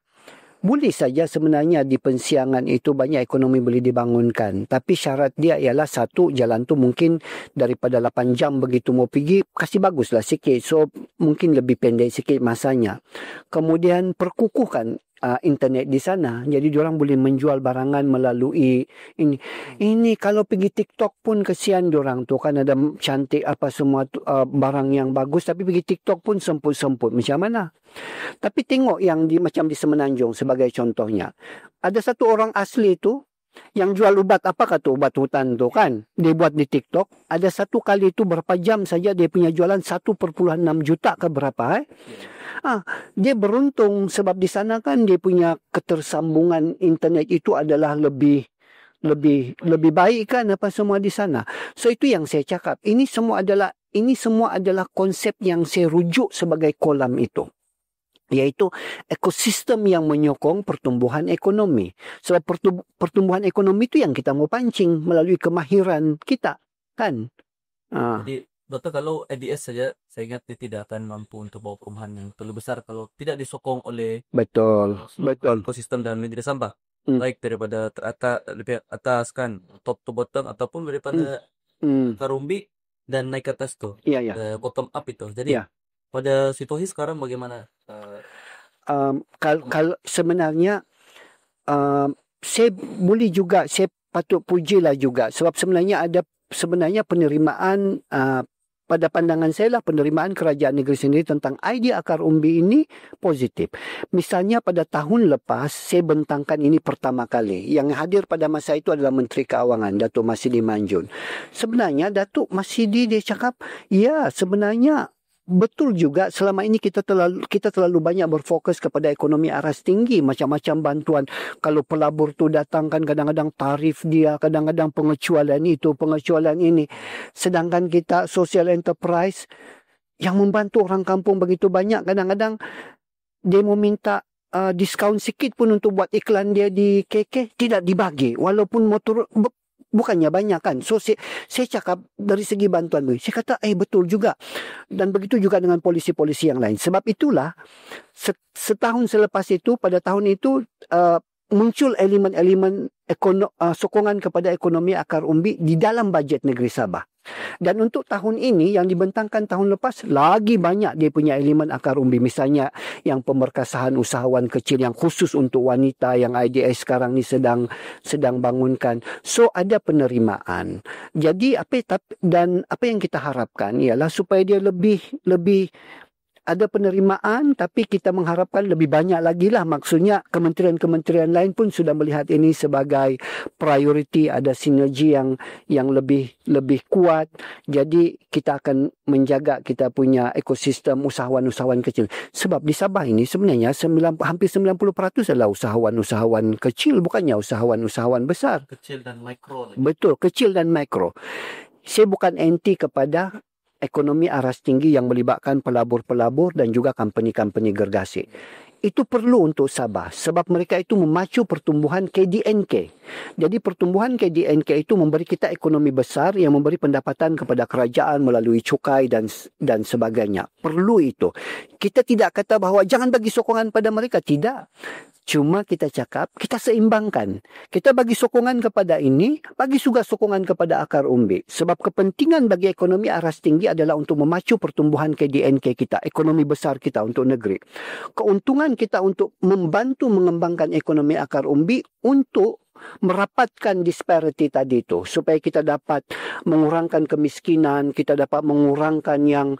B: boleh saja sebenarnya di Pensiangan itu banyak ekonomi boleh dibangunkan. Tapi syarat dia ialah satu, jalan tu mungkin daripada 8 jam begitu mau pergi, kasih baguslah sikit. So, mungkin lebih pendek sikit masanya. Kemudian perkukuhkan internet di sana. Jadi diorang boleh menjual barangan melalui ini. Ini kalau pergi TikTok pun kesian diorang tu kan ada cantik apa semua barang yang bagus, tapi pergi TikTok pun semput-semput. Macam mana? Tapi tengok yang macam di Semenanjung sebagai contohnya. Ada satu orang asli tu yang jual ubat, apa kata ubat hutan tu kan. Dia buat di TikTok. Ada satu kali tu berapa jam saja dia punya jualan 1,6 juta ke berapa dia beruntung sebab di sana kan dia punya ketersambungan internet itu adalah lebih baik kan apa semua di sana. So itu yang saya cakap. Ini semua adalah konsep yang saya rujuk sebagai kolam itu. Iaitu ekosistem yang menyokong pertumbuhan ekonomi. Sebab pertumbuhan ekonomi itu yang kita mau pancing melalui kemahiran kita kan.
A: Jadi dokter, kalau ADS saja saya ingat dia tidak akan mampu untuk bawa perubahan yang terlalu besar kalau tidak disokong oleh
B: Betul.
A: ekosistem dan media sampah. Baik daripada lebih atas kan, top to bottom, ataupun daripada Karumbi dan naik ke atas tu. Bottom up itu. Jadi pada situasi sekarang bagaimana?
B: Kalau sebenarnya saya boleh juga, saya patut pujilah juga sebab sebenarnya penerimaan pada pandangan saya lah, penerimaan kerajaan negeri sendiri tentang idea akar umbi ini positif. Misalnya pada tahun lepas saya bentangkan ini pertama kali. Yang hadir pada masa itu adalah Menteri Keuangan Datuk Masidi Manjun. Sebenarnya Datuk Masidi dia cakap, ya sebenarnya betul juga selama ini kita terlalu banyak berfokus kepada ekonomi aras tinggi, macam-macam bantuan. Kalau pelabur tu datang kan kadang-kadang tarif dia, kadang-kadang pengecualian itu, pengecualian ini. Sedangkan kita social enterprise yang membantu orang kampung begitu banyak, kadang-kadang dia mau minta diskaun sikit pun untuk buat iklan dia di KK, tidak dibagi walaupun motor bukannya banyak kan. So saya cakap dari segi bantuan, saya kata betul juga. Dan begitu juga dengan polisi-polisi yang lain. Sebab itulah setahun selepas itu, pada tahun itu muncul elemen-elemen sokongan kepada ekonomi akar umbi di dalam bajet negeri Sabah. Dan untuk tahun ini yang dibentangkan tahun lepas, lagi banyak dia punya elemen akar umbi. Misalnya yang pemerkasahan usahawan kecil yang khusus untuk wanita yang IDS sekarang ni sedang bangunkan. So ada penerimaan. Jadi apa yang kita harapkan ialah supaya dia lebih ada penerimaan, tapi kita mengharapkan lebih banyak lagi lah. Maksudnya kementerian-kementerian lain pun sudah melihat ini sebagai prioriti, ada sinergi yang lebih kuat. Jadi kita akan menjaga kita punya ekosistem usahawan-usahawan kecil. Sebab di Sabah ini sebenarnya hampir 90% adalah usahawan-usahawan kecil, bukannya usahawan-usahawan besar.
A: Kecil dan mikro.
B: Betul, kecil dan mikro. Saya bukan anti kepada ekonomi aras tinggi yang melibatkan pelabur-pelabur dan juga company-company gergasi. Itu perlu untuk Sabah sebab mereka itu memacu pertumbuhan KDNK. Jadi pertumbuhan KDNK itu memberi kita ekonomi besar yang memberi pendapatan kepada kerajaan melalui cukai dan sebagainya. Perlu itu. Kita tidak kata bahawa jangan bagi sokongan pada mereka. Tidak. Cuma kita cakap, kita seimbangkan. Kita bagi sokongan kepada ini, bagi juga sokongan kepada akar umbi. Sebab kepentingan bagi ekonomi aras tinggi adalah untuk memacu pertumbuhan KDNK kita, ekonomi besar kita untuk negeri. Keuntungan kita untuk membantu mengembangkan ekonomi akar umbi untuk merapatkan disparity tadi itu, supaya kita dapat mengurangkan kemiskinan, kita dapat mengurangkan yang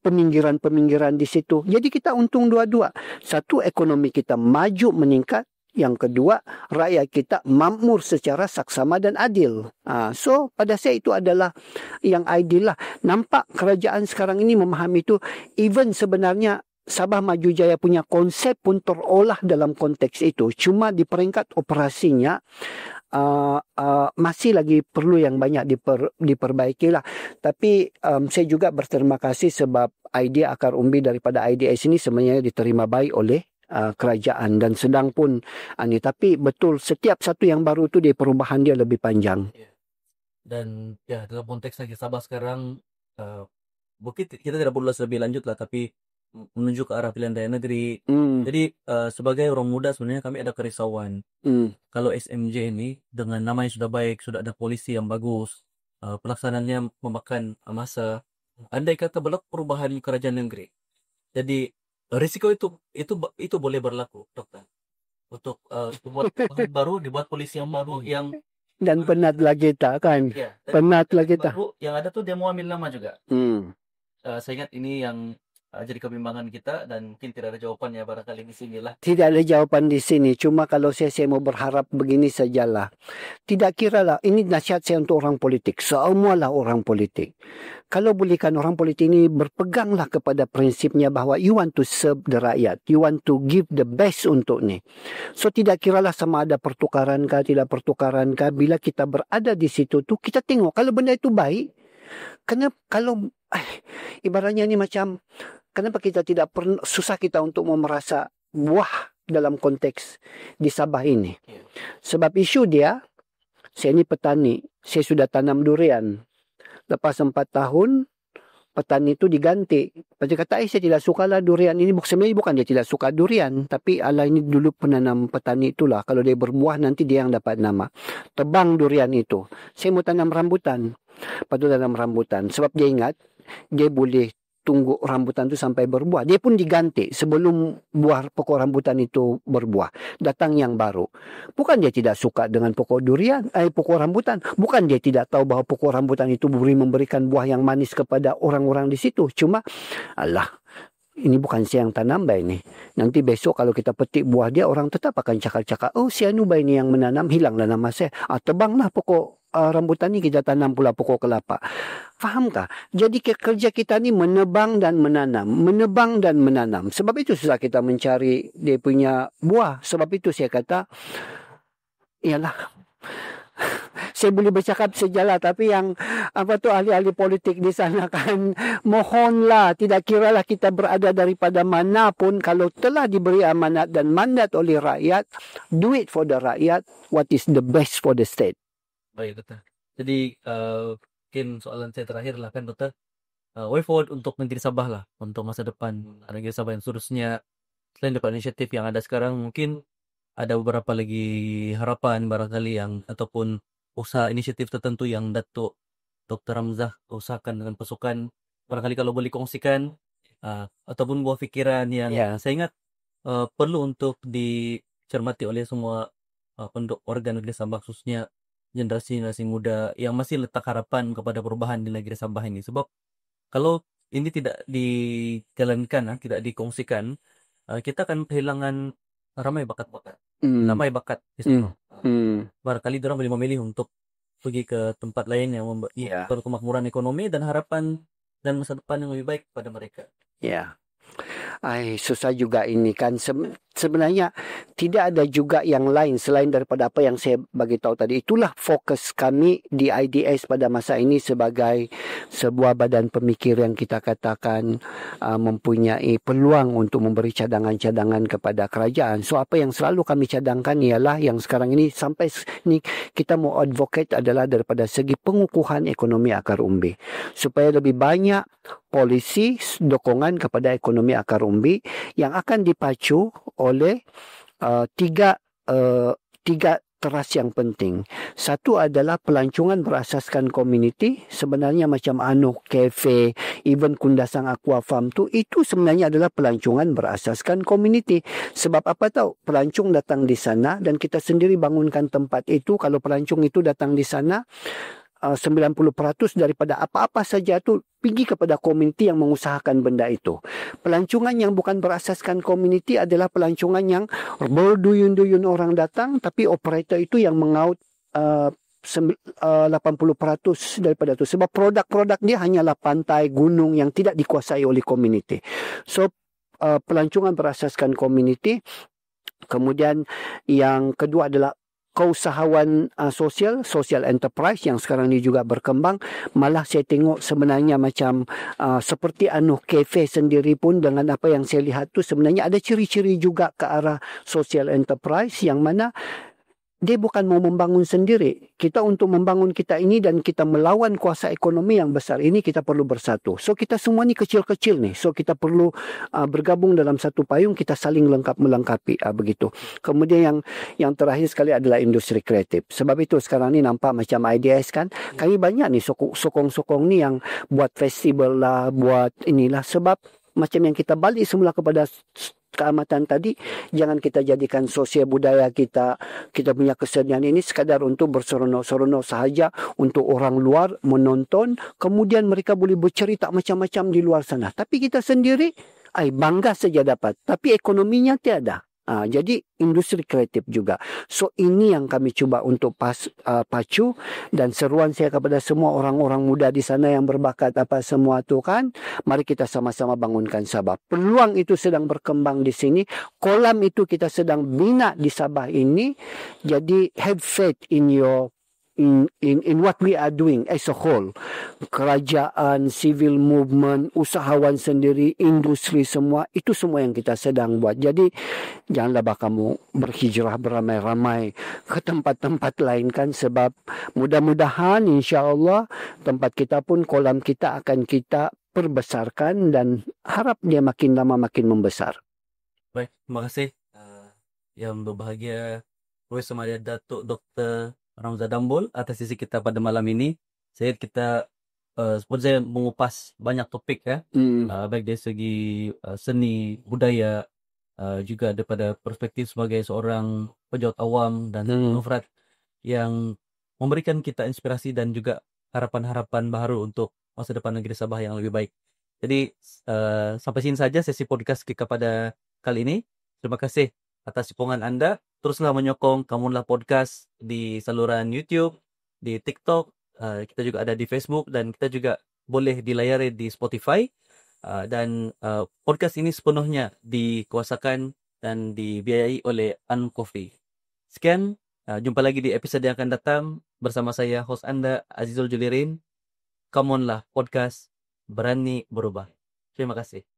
B: peminggiran-peminggiran di situ. Jadi kita untung dua-dua. Satu, ekonomi kita maju meningkat. Yang kedua, rakyat kita makmur secara saksama dan adil. So, pada saya itu adalah yang ideal lah. Nampak kerajaan sekarang ini memahami itu. Even sebenarnya Sabah Maju Jaya punya konsep pun terolah dalam konteks itu. Cuma di peringkat operasinya masih lagi perlu yang banyak diperbaiki lah. Tapi saya juga berterima kasih sebab idea akar umbi daripada IDS ini sebenarnya diterima baik oleh kerajaan dan sedang pun ini. Tapi betul setiap satu yang baru tu dia perubahan dia lebih panjang.
A: Dan ya dalam konteks lagi Sabah sekarang mungkin kita tidak perlu lebih lanjut lah, tapi menuju ke arah pilihan daerah negeri. Jadi sebagai orang muda sebenarnya kami ada kerisauan. Kalau SMJ ini dengan nama yang sudah baik, sudah ada polisi yang bagus, pelaksanaannya memakan masa, andai kata berlaku perubahan kerajaan negeri. Jadi risiko itu boleh berlaku, dokter. Untuk buat baru dibuat polisi yang baru yang
B: dan penatlah kita kan.
A: ya,
B: Penatlah kita.
A: baru yang ada tuh dia mau ambil nama juga. Saya ingat ini yang jadi kebimbangan kita dan mungkin tidak ada jawabannya barangkali di sinilah.
B: Tidak ada jawaban di sini. Cuma kalau saya mau berharap begini sajalah. Tidak kira lah. Ini nasihat saya untuk orang politik. Semualah orang politik. Kalau bolehkan orang politik ini berpeganglah kepada prinsipnya bahawa you want to serve the rakyat. You want to give the best untuk ni. So tidak kiralah sama ada pertukaran kah, tidak pertukaran kah. Bila kita berada di situ tu, kita tengok kalau benda itu baik. Kenapa kalau ibaratnya ni macam kenapa kita tidak susah kita untuk merasa buah dalam konteks di Sabah ini. Sebab isu dia, saya ni petani, saya sudah tanam durian. Lepas 4 tahun, petani itu diganti. Dia kata, saya tidak sukalah durian ini. Sebenarnya bukan dia tidak suka durian, tapi ala ini dulu penanam petani itulah. Kalau dia berbuah, nanti dia yang dapat nama. Tebang durian itu. Saya mau tanam rambutan. Patut tanam rambutan. Sebab dia ingat, dia boleh tunggu rambutan itu sampai berbuah. Dia pun diganti sebelum buah pokok rambutan itu berbuah. Datang yang baru. Bukan dia tidak suka dengan pokok durian, pokok rambutan. Bukan dia tidak tahu bahawa pokok rambutan itu memberikan buah yang manis kepada orang-orang di situ. Cuma, ini bukan saya yang tanam baik ini. Nanti besok kalau kita petik buah dia, orang tetap akan cakap-cakap, si Anu baik ini yang menanam, hilanglah nama saya. Tebanglah pokok rambutan ni, kita tanam pula pokok kelapa. Fahamkah? Jadi kerja kita ni menebang dan menanam. Menebang dan menanam. Sebab itu susah kita mencari dia punya buah. Sebab itu saya kata, ialah, saya boleh bercakap sejalah, tapi yang ahli-ahli politik di sana kan, mohonlah, tidak kiralah kita berada daripada manapun, kalau telah diberi amanat dan mandat oleh rakyat, do it for the rakyat, what is the best for the state.
A: Baik, dokter. Jadi mungkin soalan saya terakhir lah kan, dokter. Way forward untuk negeri Sabah lah, untuk masa depan negeri Sabah yang seterusnya. Selain daripada inisiatif yang ada sekarang, mungkin ada beberapa lagi harapan barangkali yang ataupun usaha inisiatif tertentu yang Datuk Dr. Ramzah usahakan dengan pasukan. Barangkali kalau boleh kongsikan ataupun buah fikiran yang saya ingat perlu untuk dicermati oleh semua penduduk warga negeri Sabah, khususnya generasi muda yang masih letak harapan kepada perubahan di negeri Sabah ini. Sebab kalau ini tidak dijalankan, tidak dikongsikan, kita akan kehilangan ramai bakat-bakat. Ramai bakat di Sabah. Barangkali orang boleh memilih untuk pergi ke tempat lain yang memberi kemakmuran ekonomi dan harapan dan masa depan yang lebih baik kepada mereka.
B: Ya. Susah juga ini kan. Sebenarnya tidak ada juga yang lain selain daripada apa yang saya bagi tahu tadi. Itulah fokus kami di IDS pada masa ini sebagai sebuah badan pemikir yang kita katakan mempunyai peluang untuk memberi cadangan-cadangan kepada kerajaan. So apa yang selalu kami cadangkan ialah yang sekarang ini sampai ni kita mau advocate adalah daripada segi pengukuhan ekonomi akar umbi. Supaya lebih banyak polisi dokongan kepada ekonomi akar umbi yang akan dipacu oleh tiga teras yang penting. Satu adalah pelancongan berasaskan komuniti. Sebenarnya macam kafe, even Kundasang Aqua Farm tu, itu sebenarnya adalah pelancongan berasaskan komuniti. Sebab apa tahu? Pelancong datang di sana dan kita sendiri bangunkan tempat itu. Kalau pelancong itu datang di sana, 90% daripada apa-apa saja tu pergi kepada komuniti yang mengusahakan benda itu. Pelancongan yang bukan berasaskan komuniti adalah pelancongan yang berduyun-duyun orang datang, tapi operator itu yang mengaut 80% daripada itu. Sebab produk-produk dia hanyalah pantai, gunung yang tidak dikuasai oleh komuniti. So, pelancongan berasaskan komuniti. Kemudian yang kedua adalah keusahawan social enterprise yang sekarang ni juga berkembang. Malah saya tengok sebenarnya macam seperti cafe sendiri pun dengan apa yang saya lihat tu sebenarnya ada ciri-ciri juga ke arah social enterprise yang mana dia bukan mau membangun sendiri. Kita untuk membangun kita ini dan kita melawan kuasa ekonomi yang besar ini, kita perlu bersatu. So kita semua ni kecil-kecil ni. So kita perlu bergabung dalam satu payung, kita saling melengkapi begitu. Kemudian yang terakhir sekali adalah industri kreatif. Sebab itu sekarang ni nampak macam IDS kan. Kami banyak ni sokong-sokong ni yang buat festival lah, buat inilah. Sebab macam yang kita balik semula kepada keamatan tadi, jangan kita jadikan sosial budaya kita punya kesenian ini sekadar untuk berseronok-seronok sahaja untuk orang luar menonton, kemudian mereka boleh bercerita macam-macam di luar sana. Tapi kita sendiri bangga saja dapat, tapi ekonominya tiada. Jadi industri kreatif juga. So ini yang kami cuba untuk pacu, dan seruan saya kepada semua orang-orang muda di sana yang berbakat apa semua tu kan, mari kita sama-sama bangunkan Sabah. Peluang itu sedang berkembang di sini. Kolam itu kita sedang bina di Sabah ini. Jadi have faith in what we are doing as a whole. Kerajaan, civil movement, usahawan sendiri, industri semua, itu semua yang kita sedang buat. Jadi janganlah kamu berhijrah beramai-ramai ke tempat-tempat lain kan, sebab mudah-mudahan insya-Allah tempat kita pun, kolam kita akan kita perbesarkan dan harap dia makin lama makin membesar.
A: Baik, terima kasih yang berbahagia Profesor Maria Datuk Dr. Ramza Dambul atas sisi kita pada malam ini. Kita seperti saya mengupas banyak topik ya, baik dari segi seni, budaya, juga daripada perspektif sebagai seorang pejabat awam dan nufrat yang memberikan kita inspirasi dan juga harapan-harapan baru untuk masa depan negeri Sabah yang lebih baik. Jadi sampai sini saja sesi podcast kita pada kali ini. Terima kasih atas sokongan Anda. Teruslah menyokong Kamunlah Podcast di saluran YouTube, di TikTok, kita juga ada di Facebook, dan kita juga boleh dilayari di Spotify. Dan podcast ini sepenuhnya dikuasakan dan dibiayai oleh Uncoffee. Sekian, jumpa lagi di episode yang akan datang bersama saya, host Anda, Azizul Julirin. Kamunlah Podcast, berani berubah. Terima kasih.